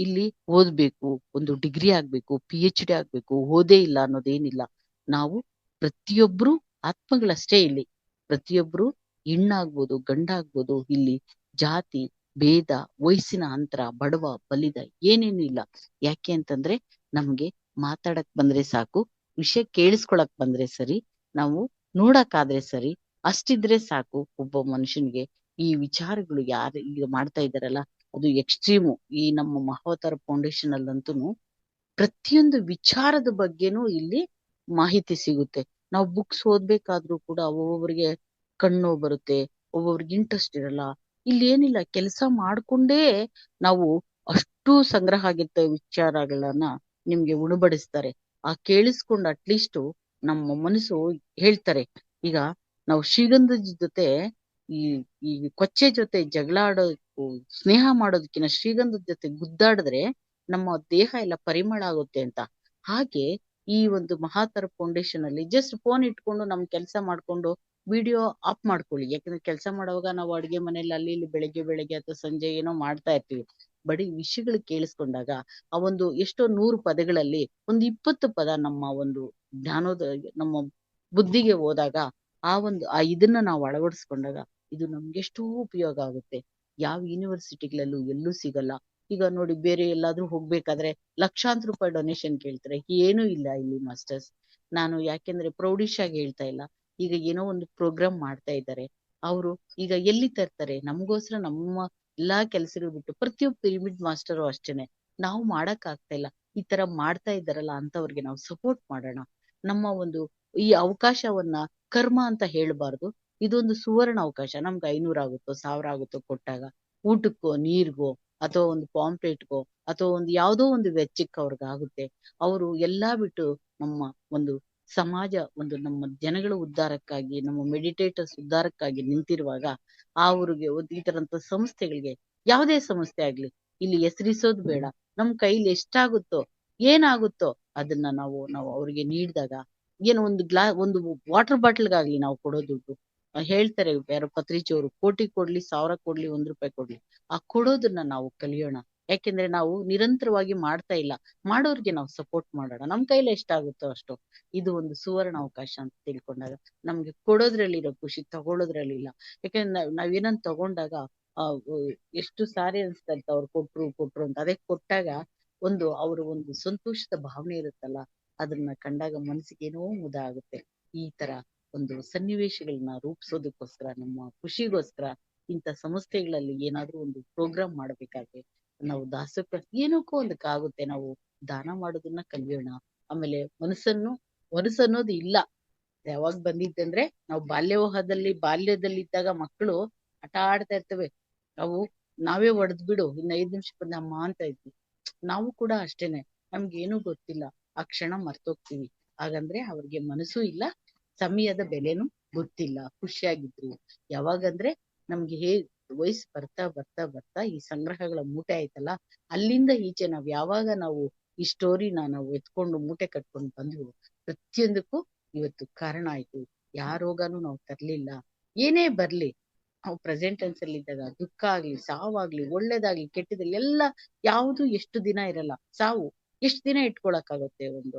Speaker 1: ಇಲ್ಲಿ ಓದ್ಬೇಕು, ಒಂದು ಡಿಗ್ರಿ ಆಗ್ಬೇಕು, PhD ಆಗ್ಬೇಕು, ಓದೇ ಇಲ್ಲ ಅನ್ನೋದೇನಿಲ್ಲ. ನಾವು ಪ್ರತಿಯೊಬ್ರು ಆತ್ಮಗಳಷ್ಟೇ ಇಲ್ಲಿ. ಪ್ರತಿಯೊಬ್ರು ಹೆಣ್ಣಾಗ್ಬೋದು, ಗಂಡಾಗ್ಬೋದು, ಇಲ್ಲಿ ಜಾತಿ ಭೇದ, ವಯಸ್ಸಿನ ಅಂತರ, ಬಡವ ಬಲಿದ ಏನೇನು ಇಲ್ಲ. ಯಾಕೆ ಅಂತಂದ್ರೆ, ನಮ್ಗೆ ಮಾತಾಡಕ್ ಬಂದ್ರೆ ಸಾಕು, ವಿಷಯ ಕೇಳಿಸ್ಕೊಳಕ್ ಬಂದ್ರೆ ಸರಿ, ನಾವು ನೋಡಕ್ಕಾದ್ರೆ ಸರಿ, ಅಷ್ಟಿದ್ರೆ ಸಾಕು. ಒಬ್ಬ ಮನುಷ್ಯನ್ಗೆ ಈ ವಿಚಾರಗಳು ಯಾರು ಈಗ ಮಾಡ್ತಾ ಇದ್ದಾರಲ್ಲ, ಅದು ಎಕ್ಸ್ಟ್ರೀಮು. ಈ ನಮ್ಮ ಮಹಾವತಾರ ಫೌಂಡೇಶನ್ ಅಲ್ಲಂತೂ ಪ್ರತಿಯೊಂದು ವಿಚಾರದ ಬಗ್ಗೆನೂ ಇಲ್ಲಿ ಮಾಹಿತಿ ಸಿಗುತ್ತೆ. ನಾವು ಬುಕ್ಸ್ ಓದ್ಬೇಕಾದ್ರೂ ಕೂಡ ಒಬ್ಬೊಬ್ಬರಿಗೆ ಕಣ್ಣು ಬರುತ್ತೆ, ಒಬ್ಬೊಬ್ರಿಗೆ ಇಂಟ್ರೆಸ್ಟ್ ಇರಲ್ಲ. ಇಲ್ಲಿ ಏನಿಲ್ಲ, ಕೆಲಸ ಮಾಡ್ಕೊಂಡೇ ನಾವು ಅಷ್ಟು ಸಂಗ್ರಹ ಆಗಿರ್ತವೆ ವಿಚಾರಗಳನ್ನ ನಿಮ್ಗೆ ಉಣಬಡಿಸ್ತಾರೆ. ಆ ಕೇಳಿಸ್ಕೊಂಡು ಅಟ್ಲೀಸ್ಟ್ ನಮ್ಮ ಮನಸ್ಸು ಹೇಳ್ತಾರೆ. ಈಗ ನಾವು ಶ್ರೀಗಂಧದ ಜೊತೆ ಈ ಈ ಕೊಚ್ಚೆ ಜೊತೆ ಜಗಳ ಸ್ನೇಹ ಮಾಡೋದಕ್ಕಿಂತ ಶ್ರೀಗಂಧದ ಜೊತೆ ಗುದ್ದಾಡಿದ್ರೆ ನಮ್ಮ ದೇಹ ಎಲ್ಲ ಪರಿಮಳ ಆಗುತ್ತೆ ಅಂತ. ಹಾಗೆ ಈ ಒಂದು ಮಹಾತರ ಫೌಂಡೇಶನ್ ಅಲ್ಲಿ ಜಸ್ಟ್ ಫೋನ್ ಇಟ್ಕೊಂಡು ನಮ್ ಕೆಲಸ ಮಾಡ್ಕೊಂಡು ವಿಡಿಯೋ ಆಫ್ ಮಾಡ್ಕೊಳ್ಳಿ. ಯಾಕಂದ್ರೆ ಕೆಲಸ ಮಾಡುವಾಗ ನಾವು ಅಡುಗೆ ಮನೆಯಲ್ಲಿ ಅಲ್ಲಿ ಇಲ್ಲಿ ಬೆಳಗ್ಗೆ ಅಥವಾ ಸಂಜೆ ಏನೋ ಮಾಡ್ತಾ ಇರ್ತೀವಿ. ಬರೀ ವಿಷಯಗಳು ಕೇಳಿಸ್ಕೊಂಡಾಗ ಆ ಒಂದು ಎಷ್ಟೋ 100 ಪದಗಳಲ್ಲಿ ಒಂದು 20 ಪದ ನಮ್ಮ ಒಂದು ನಮ್ಮ ಬುದ್ಧಿಗೆ ಹೋದಾಗ, ಆ ಇದನ್ನ ನಾವು ಅಳವಡಿಸ್ಕೊಂಡಾಗ ಇದು ನಮ್ಗೆಷ್ಟೋ ಉಪಯೋಗ ಆಗುತ್ತೆ. ಯಾವ ಯೂನಿವರ್ಸಿಟಿಗಳಲ್ಲೂ ಎಲ್ಲೂ ಸಿಗಲ್ಲ. ಈಗ ನೋಡಿ, ಬೇರೆ ಎಲ್ಲಾದ್ರೂ ಹೋಗ್ಬೇಕಾದ್ರೆ ಲಕ್ಷಾಂತರ ರೂಪಾಯಿ ಡೊನೇಷನ್ ಕೇಳ್ತಾರೆ. ಏನೂ ಇಲ್ಲ ಇಲ್ಲಿ ಮಾಸ್ಟರ್ಸ್. ನಾನು ಯಾಕೆಂದ್ರೆ ಪ್ರೌಢಿಶಾಗಿ ಹೇಳ್ತಾ ಇಲ್ಲ, ಈಗ ಏನೋ ಒಂದು ಪ್ರೋಗ್ರಾಮ್ ಮಾಡ್ತಾ ಇದ್ದಾರೆ. ಅವರು ಈಗ ಎಲ್ಲಿ ತರ್ತಾರೆ? ನಮಗೋಸ್ಕರ ನಮ್ಮ ಎಲ್ಲಾ ಕೆಲಸಗಳು ಬಿಟ್ಟು ಪ್ರತಿಯೊಬ್ಬ ಪಿರಮಿಡ್ ಮಾಸ್ಟರು ಅಷ್ಟೇನೆ. ನಾವು ಮಾಡಕ್ ಆಗ್ತಾ ಇಲ್ಲ, ಈ ತರ ಮಾಡ್ತಾ ಇದ್ದಾರಲ್ಲ ಅಂತವ್ರಿಗೆ ನಾವು ಸಪೋರ್ಟ್ ಮಾಡೋಣ. ನಮ್ಮ ಒಂದು ಈ ಅವಕಾಶವನ್ನ ಕರ್ಮ ಅಂತ ಹೇಳ್ಬಾರ್ದು. ಇದೊಂದು ಸುವರ್ಣ ಅವಕಾಶ. ನಮ್ಗೆ 500 ಆಗುತ್ತೋ 1000 ಆಗುತ್ತೋ ಕೊಟ್ಟಾಗ ಊಟಕ್ಕೋ ನೀರ್ಗೋ ಅಥವಾ ಒಂದು ಪಾಂಪ್ಲೇಟ್ಗೋ ಅಥವಾ ಒಂದು ಯಾವುದೋ ಒಂದು ವೆಚ್ಚಕ್ಕೆ ಅವ್ರಿಗಾಗುತ್ತೆ. ಅವರು ಎಲ್ಲಾ ಬಿಟ್ಟು ನಮ್ಮ ಒಂದು ಸಮಾಜ, ಒಂದು ನಮ್ಮ ಜನಗಳ ಉದ್ಧಾರಕ್ಕಾಗಿ, ನಮ್ಮ ಮೆಡಿಟೇಟರ್ಸ್ ಉದ್ಧಾರಕ್ಕಾಗಿ ನಿಂತಿರುವಾಗ ಅವ್ರಿಗೆ ಈ ತರಂತ ಸಂಸ್ಥೆಗಳಿಗೆ, ಯಾವುದೇ ಸಂಸ್ಥೆ ಆಗ್ಲಿ, ಇಲ್ಲಿ ಹೆಸರಿಸೋದು ಬೇಡ, ನಮ್ ಕೈಲಿ ಎಷ್ಟಾಗುತ್ತೋ ಏನಾಗುತ್ತೋ ಅದನ್ನ ನಾವು ಅವ್ರಿಗೆ ನೀಡಿದಾಗ, ಏನು ಒಂದು ವಾಟರ್ ಬಾಟಲ್ಗಾಗ್ಲಿ ನಾವು ಕೊಡೋ ದುಡ್ಡು, ಹೇಳ್ತಾರೆ ಯಾರೋ ಪತ್ರಿಜಿಯವರು, ಕೋಟಿ ಕೊಡ್ಲಿ 1000 ಕೊಡ್ಲಿ 1 ರೂಪಾಯಿ ಕೊಡ್ಲಿ, ಆ ಕೊಡೋದನ್ನ ನಾವು ಕಲಿಯೋಣ. ಯಾಕೆಂದ್ರೆ ನಾವು ನಿರಂತರವಾಗಿ ಮಾಡ್ತಾ ಇಲ್ಲ, ಮಾಡೋರ್ಗೆ ನಾವು ಸಪೋರ್ಟ್ ಮಾಡೋಣ. ನಮ್ ಕೈಲಿ ಎಷ್ಟಾಗುತ್ತೋ ಅಷ್ಟು. ಇದು ಒಂದು ಸುವರ್ಣ ಅವಕಾಶ ಅಂತ ತಿಳ್ಕೊಂಡಾಗ ನಮ್ಗೆ ಕೊಡೋದ್ರಲ್ಲಿ ಇರೋ ಖುಷಿ ತಗೊಳ್ಳೋದ್ರಲ್ಲಿ ಇಲ್ಲ. ಯಾಕಂದ್ರೆ ನಾವೇನನ್ನ ತಗೊಂಡಾಗ ಆ ಎಷ್ಟು ಸಾರಿ ಅನ್ಸ್ತಾ ಇರ್ತ, ಅವ್ರು ಕೊಟ್ರು ಅಂತ. ಅದೇ ಕೊಟ್ಟಾಗ ಅವ್ರ ಒಂದು ಸಂತೋಷದ ಭಾವನೆ ಇರುತ್ತಲ್ಲ, ಅದನ್ನ ಕಂಡಾಗ ಮನಸ್ಸಿಗೆ ಏನೋ ಮುದ ಆಗುತ್ತೆ. ಈ ತರ ಒಂದು ಸನ್ನಿವೇಶಗಳನ್ನ ರೂಪಿಸೋದಕ್ಕೋಸ್ಕರ, ನಮ್ಮ ಖುಷಿಗೋಸ್ಕರ ಇಂಥ ಸಂಸ್ಥೆಗಳಲ್ಲಿ ಏನಾದ್ರೂ ಒಂದು ಪ್ರೋಗ್ರಾಮ್ ಮಾಡ್ಬೇಕಾದ್ರೆ, ನಾವು ದಾಸೋಹ ಏನಕ್ಕೂ ಒಂದಕ್ಕಾಗುತ್ತೆ, ನಾವು ದಾನ ಮಾಡೋದನ್ನ ಕಲಿಯೋಣ. ಆಮೇಲೆ ಮನಸ್ಸನ್ನೋದು ಇಲ್ಲ. ಯಾವಾಗ ಬಂದಿದ್ದಂದ್ರೆ, ನಾವು ಬಾಲ್ಯದಲ್ಲಿದ್ದಾಗ ಮಕ್ಕಳು ಆಟ ಆಡ್ತಾ ಇರ್ತವೆ, ಅವು ನಾವೇ ಒಡೆದ್ ಬಿಡು ಇನ್ನ 5 ನಿಮಿಷ ಬಂದಮ್ಮ ಅಂತ ಇದ್ವಿ. ನಾವು ಕೂಡ ಅಷ್ಟೇನೆ, ನಮ್ಗೇನು ಗೊತ್ತಿಲ್ಲ, ಆ ಕ್ಷಣ ಮರ್ತೋಗ್ತೀವಿ. ಹಾಗಂದ್ರೆ ಅವ್ರಿಗೆ ಮನಸ್ಸೂ ಇಲ್ಲ, ಸಮಯದ ಬೆಲೆನೂ ಗೊತ್ತಿಲ್ಲ, ಖುಷಿಯಾಗಿದ್ರು. ಯಾವಾಗಂದ್ರೆ ನಮ್ಗೆ ವಯಸ್ಸು ಬರ್ತಾ ಬರ್ತಾ ಬರ್ತಾ ಈ ಸಂಗ್ರಹಗಳ ಮೂಟೆ ಆಯ್ತಲ್ಲ, ಅಲ್ಲಿಂದ ಈಚೆ ನಾವು ಈ ಸ್ಟೋರಿನ ನಾವು ಎತ್ಕೊಂಡು ಮೂಟೆ ಕಟ್ಕೊಂಡು ಬಂದ್ವು, ಪ್ರತಿಯೊಂದಕ್ಕೂ ಇವತ್ತು ಕಾರಣ ಆಯ್ತು. ಯಾವ ರೋಗನೂ ನಾವು ತರ್ಲಿಲ್ಲ. ಏನೇ ಬರ್ಲಿ, ನಾವು ಪ್ರೆಸೆಂಟ್ ಟೆನ್ಸ್ ಅಲ್ಲಿ ಇದ್ದಾಗ ದುಃಖ ಆಗ್ಲಿ, ಸಾವಾಗ್ಲಿ, ಒಳ್ಳೇದಾಗ್ಲಿ, ಕೆಟ್ಟದಾಗ್ಲಿ, ಎಲ್ಲ ಯಾವುದು ಎಷ್ಟು ದಿನ ಇರಲ್ಲ. ಸಾವು ಎಷ್ಟ್ ದಿನ ಇಟ್ಕೊಳಕ್ಕಾಗುತ್ತೆ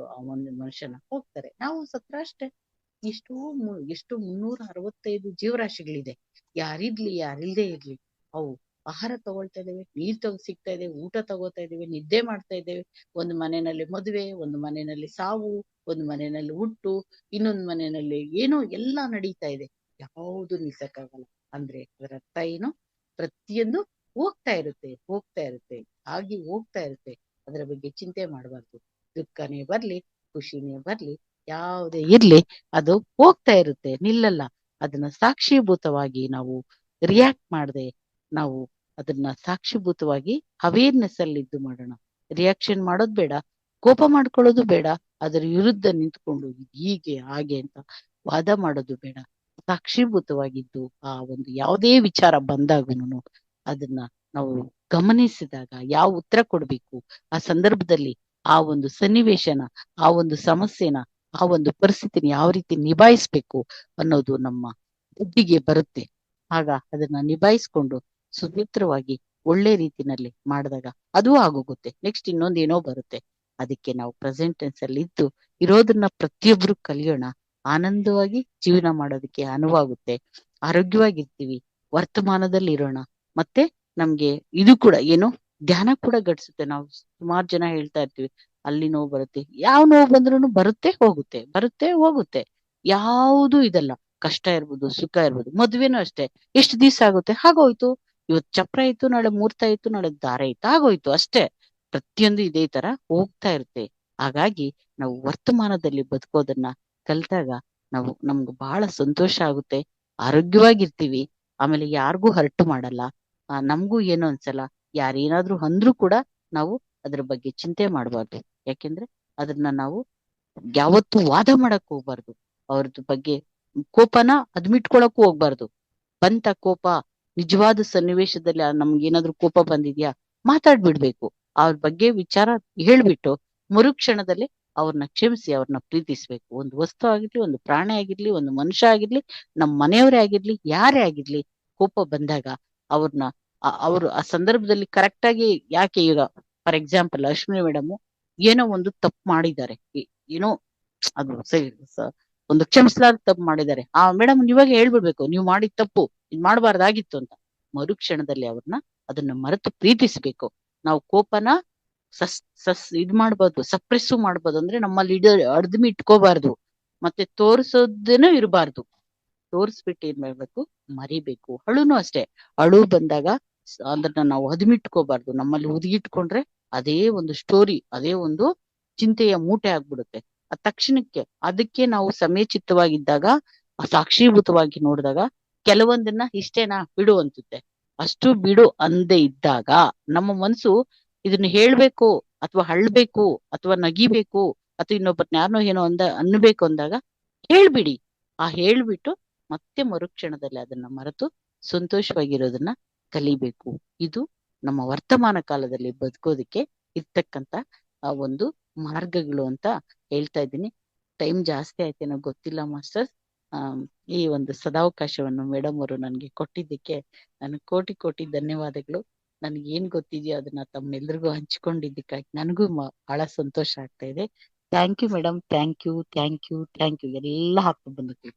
Speaker 1: ಒಂದು ಮನುಷ್ಯನ? ಹೋಗ್ತಾರೆ. ನಾವು ಸತ್ರ ಅಷ್ಟೇ. ಎಷ್ಟು 365 ಜೀವರಾಶಿಗಳಿದೆ. ಯಾರಿರ್ಲಿ ಯಾರಿಲ್ದೇ ಇರ್ಲಿ, ಅವು ಆಹಾರ ತಗೊಳ್ತಾ ಇದ್ದೇವೆ, ನೀರ್ ಸಿಗ್ತಾ ಇದೆ, ಊಟ ತಗೋತಾ ಇದ್ದೇವೆ, ನಿದ್ದೆ ಮಾಡ್ತಾ ಇದ್ದೇವೆ. ಒಂದು ಮನೆಯಲ್ಲಿ ಮದುವೆ, ಒಂದು ಮನೆಯಲ್ಲಿ ಸಾವು, ಒಂದು ಮನೆಯಲ್ಲಿ ಹುಟ್ಟು, ಇನ್ನೊಂದು ಮನೆಯಲ್ಲಿ ಏನೋ ಎಲ್ಲಾ ನಡೀತಾ ಇದೆ. ಯಾವುದು ನಿಲ್ಸಕ್ಕಾಗಲ್ಲ. ಅಂದ್ರೆ ಅದರ ಅರ್ಥ ಏನು? ಪ್ರತಿಯೊಂದು ಹೋಗ್ತಾ ಇರುತ್ತೆ, ಹೋಗ್ತಾ ಇರುತ್ತೆ, ಹಾಗೆ ಹೋಗ್ತಾ ಇರುತ್ತೆ. ಅದರ ಬಗ್ಗೆ ಚಿಂತೆ ಮಾಡಬಾರ್ದು. ದುಃಖನೇ ಬರ್ಲಿ, ಖುಷಿನೇ ಬರ್ಲಿ, ಯಾವುದೇ ಇರ್ಲಿ, ಅದು ಹೋಗ್ತಾ ಇರುತ್ತೆ, ನಿಲ್ಲಲ್ಲ. ಅದನ್ನ ಸಾಕ್ಷೀಭೂತವಾಗಿ ನಾವು ರಿಯಾಕ್ಟ್ ಮಾಡದೆ, ನಾವು ಅದನ್ನ ಸಾಕ್ಷೀಭೂತವಾಗಿ ಅವೇರ್ನೆಸ್ ಅಲ್ಲಿ ಇದ್ದು ಮಾಡೋಣ. ರಿಯಾಕ್ಷನ್ ಮಾಡೋದು ಬೇಡ, ಕೋಪ ಮಾಡ್ಕೊಳ್ಳೋದು ಬೇಡ, ಅದರ ವಿರುದ್ಧ ನಿಂತ್ಕೊಂಡು ಹೀಗೆ ಹಾಗೆ ಅಂತ ವಾದ ಮಾಡೋದು ಬೇಡ. ಸಾಕ್ಷೀಭೂತವಾಗಿದ್ದು ಆ ಒಂದು ಯಾವುದೇ ವಿಚಾರ ಬಂದಾಗನು ಅದನ್ನ ನಾವು ಗಮನಿಸಿದಾಗ ಯಾವ ಉತ್ತರ ಕೊಡ್ಬೇಕು, ಆ ಸಂದರ್ಭದಲ್ಲಿ ಆ ಒಂದು ಸನ್ನಿವೇಶನ, ಆ ಒಂದು ಸಮಸ್ಯೆನ, ಆ ಒಂದು ಪರಿಸ್ಥಿತಿನ ಯಾವ ರೀತಿ ನಿಭಾಯಿಸ್ಬೇಕು ಅನ್ನೋದು ನಮ್ಮ ಬುದ್ಧಿಗೆ ಬರುತ್ತೆ. ಆಗ ಅದನ್ನ ನಿಭಾಯಿಸ್ಕೊಂಡು ಸುಸೂತ್ರವಾಗಿ ಒಳ್ಳೆ ರೀತಿನಲ್ಲಿ ಮಾಡಿದಾಗ ಅದು ಆಗೋಗುತ್ತೆ. ನೆಕ್ಸ್ಟ್ ಇನ್ನೊಂದೇನೋ ಬರುತ್ತೆ. ಅದಕ್ಕೆ ನಾವು ಪ್ರೆಸೆಂಟ್ ಟೆನ್ಸ್ ಅಲ್ಲಿ ಇದ್ದು ಇರೋದನ್ನ ಪ್ರತಿಯೊಬ್ರು ಕಲಿಯೋಣ. ಆನಂದವಾಗಿ ಜೀವನ ಮಾಡೋದಕ್ಕೆ ಅನುವಾಗುತ್ತೆ. ಆರೋಗ್ಯವಾಗಿರ್ತೀವಿ, ವರ್ತಮಾನದಲ್ಲಿ ಇರೋಣ. ಮತ್ತೆ ನಮ್ಗೆ ಇದು ಕೂಡ ಏನು, ಧ್ಯಾನ ಕೂಡ ಘಟಿಸುತ್ತೆ. ನಾವು ಸುಮಾರು ಜನ ಹೇಳ್ತಾ ಇರ್ತೀವಿ, ಅಲ್ಲಿ ನೋವು ಬರುತ್ತೆ, ಯಾವ ನೋವು ಬಂದ್ರೂ ಬರುತ್ತೆ ಹೋಗುತ್ತೆ, ಬರುತ್ತೆ ಹೋಗುತ್ತೆ. ಯಾವುದು ಇದಲ್ಲ. ಕಷ್ಟ ಇರ್ಬೋದು, ಸುಖ ಇರ್ಬೋದು. ಮದ್ವೆನೂ ಅಷ್ಟೇ, ಎಷ್ಟು ದಿವ್ಸ ಆಗುತ್ತೆ, ಹಾಗೋಯ್ತು. ಇವತ್ ಚಪ್ರ ಇತ್ತು, ನಾಳೆ ಮುಹೂರ್ತ ಇತ್ತು, ನಾಳೆ ದಾರ ಇತ್ತು, ಆಗೋಯ್ತು ಅಷ್ಟೇ. ಪ್ರತಿಯೊಂದು ಇದೇ ತರ ಹೋಗ್ತಾ ಇರುತ್ತೆ. ಹಾಗಾಗಿ ನಾವು ವರ್ತಮಾನದಲ್ಲಿ ಬದುಕೋದನ್ನ ಕಲ್ತಾಗ ನಮ್ಗೆ ಬಹಳ ಸಂತೋಷ ಆಗುತ್ತೆ. ಆರೋಗ್ಯವಾಗಿರ್ತೀವಿ. ಆಮೇಲೆ ಯಾರಿಗೂ ಹರ್ಟ್ ಮಾಡಲ್ಲ. ನಮ್ಗೂ ಏನೋ ಅನ್ಸಲ್ಲ. ಯಾರೇನಾದ್ರೂ ಅಂದ್ರೂ ಕೂಡ ನಾವು ಅದ್ರ ಬಗ್ಗೆ ಚಿಂತೆ ಮಾಡಬಾರ್ದು. ಯಾಕೆಂದ್ರೆ ಅದನ್ನ ನಾವು ಯಾವತ್ತೂ ವಾದ ಮಾಡಕ್ ಹೋಗ್ಬಾರ್ದು. ಅವ್ರದ್ದು ಬಗ್ಗೆ ಕೋಪನ ಅದ್ಮಿಟ್ಕೊಳಕ್ಕೂ ಹೋಗ್ಬಾರ್ದು. ಬಂತ ಕೋಪ, ನಿಜವಾದ ಸನ್ನಿವೇಶದಲ್ಲಿ ನಮ್ಗೆ ಏನಾದ್ರು ಕೋಪ ಬಂದಿದ್ಯಾ, ಮಾತಾಡ್ಬಿಡ್ಬೇಕು. ಅವ್ರ ಬಗ್ಗೆ ವಿಚಾರ ಹೇಳ್ಬಿಟ್ಟು ಮರುಕ್ಷಣದಲ್ಲಿ ಅವ್ರನ್ನ ಕ್ಷಮಿಸಿ ಅವ್ರನ್ನ ಪ್ರೀತಿಸ್ಬೇಕು. ಒಂದು ವಸ್ತು ಆಗಿರ್ಲಿ, ಒಂದು ಪ್ರಾಣಿ ಆಗಿರ್ಲಿ, ಒಂದು ಮನುಷ್ಯ ಆಗಿರ್ಲಿ, ನಮ್ ಮನೆಯವರೇ ಆಗಿರ್ಲಿ, ಯಾರೇ ಆಗಿರ್ಲಿ, ಕೋಪ ಬಂದಾಗ ಅವ್ರನ್ನ ಅವರು ಆ ಸಂದರ್ಭದಲ್ಲಿ ಕರೆಕ್ಟ್ ಆಗಿ, ಯಾಕೆ ಈಗ ಫಾರ್ ಎಕ್ಸಾಂಪಲ್ ಅಶ್ವಿನಿ ಮೇಡಮ್ ಏನೋ ಒಂದು ತಪ್ಪು ಮಾಡಿದ್ದಾರೆ, ಏನೋ ಅದು ಸರಿ ಒಂದು ಕ್ಷಮಿಸಲಾದ ತಪ್ಪು ಮಾಡಿದ್ದಾರೆ. ಆ ಮೇಡಮ್ ನೀವಾಗ ಹೇಳ್ಬಿಡ್ಬೇಕು, ನೀವು ಮಾಡಿದ ತಪ್ಪು, ಇದ್ ಮಾಡಬಾರ್ದಾಗಿತ್ತು ಅಂತ. ಮರುಕ್ಷಣದಲ್ಲಿ ಅವ್ರನ್ನ ಅದನ್ನ ಮರೆತು ಪ್ರೀತಿಸ್ಬೇಕು. ನಾವು ಕೋಪನ ಇದ್ ಮಾಡ್ಬೋದು, ಸಪ್ರೆಸ್ಸು ಮಾಡ್ಬೋದು. ಅಂದ್ರೆ ನಮ್ಮಲ್ಲಿ ಅಡ್ದ್ಮಿ ಇಟ್ಕೋಬಾರ್ದು, ಮತ್ತೆ ತೋರ್ಸೋದೇನೂ ಇರಬಾರ್ದು. ತೋರ್ಸ್ಬಿಟ್ಟು ಏನ್ ಮಾಡ್ಬೇಕು, ಮರಿಬೇಕು. ಅಳುನು ಅಷ್ಟೇ, ಅಳು ಬಂದಾಗ ಅದನ್ನ ನಾವು ಹದಿಮಿಟ್ಕೋಬಾರ್ದು. ನಮ್ಮಲ್ಲಿ ಹುದುಗಿಟ್ಕೊಂಡ್ರೆ ಅದೇ ಒಂದು ಸ್ಟೋರಿ, ಅದೇ ಒಂದು ಚಿಂತೆಯ ಮೂಟೆ ಆಗ್ಬಿಡುತ್ತೆ. ಆ ತಕ್ಷಣಕ್ಕೆ ಅದಕ್ಕೆ ನಾವು ಸಮಯಚಿತ್ತವಾಗಿದ್ದಾಗ, ಸಾಕ್ಷೀಭೂತವಾಗಿ ನೋಡಿದಾಗ ಕೆಲವೊಂದನ್ನ ಇಷ್ಟೇನಾ ಬಿಡು ಅನ್ಸುತ್ತೆ. ಅಷ್ಟು ಬಿಡು ಅಂದೇ ಇದ್ದಾಗ ನಮ್ಮ ಮನ್ಸು ಇದನ್ನ ಹೇಳ್ಬೇಕು, ಅಥವಾ ಅಳ್ಬೇಕು, ಅಥವಾ ನಗಿಬೇಕು, ಅಥವಾ ಇನ್ನೊಬ್ಬರನ್ನ ಯಾರನ್ನೋ ಏನೋ ಅನ್ಬೇಕು ಅಂದಾಗ ಹೇಳ್ಬಿಡಿ. ಆ ಹೇಳ್ಬಿಟ್ಟು ಮತ್ತೆ ಮರುಕ್ಷಣದಲ್ಲಿ ಅದನ್ನ ಮರೆತು ಸಂತೋಷವಾಗಿರೋದನ್ನ ಕಲಿಬೇಕು. ಇದು ನಮ್ಮ ವರ್ತಮಾನ ಕಾಲದಲ್ಲಿ ಬದುಕೋದಿಕ್ಕೆ ಇರ್ತಕ್ಕಂತ ಒಂದು ಮಾರ್ಗಗಳು ಅಂತ ಹೇಳ್ತಾ ಇದ್ದೀನಿ. ಟೈಮ್ ಜಾಸ್ತಿ ಆಯ್ತೇನೋ ಗೊತ್ತಿಲ್ಲ ಮಾಸ್ಟರ್ಸ್. ಈ ಒಂದು ಸದಾವಕಾಶವನ್ನು ಮೇಡಮ್ ಅವರು ನನ್ಗೆ ಕೊಟ್ಟಿದ್ದಕ್ಕೆ ನಾನು ಕೋಟಿ ಕೋಟಿ ಧನ್ಯವಾದಗಳು. ನನ್ಗೆ ಏನ್ ಗೊತ್ತಿದೆಯೋ ಅದನ್ನ ತಮ್ಮೆಲ್ರಿಗೂ ಹಂಚಿಕೊಂಡಿದ್ದಕ್ಕಾಗಿ ನನಗೂ ಬಹಳ ಸಂತೋಷ ಆಗ್ತಾ ಇದೆ. Thank you madam, thank you, thank you, thank you ಎಲ್ಲ ಹಾಕ್ಕೊಂಡು ಬಂದಕ್ಕೆ.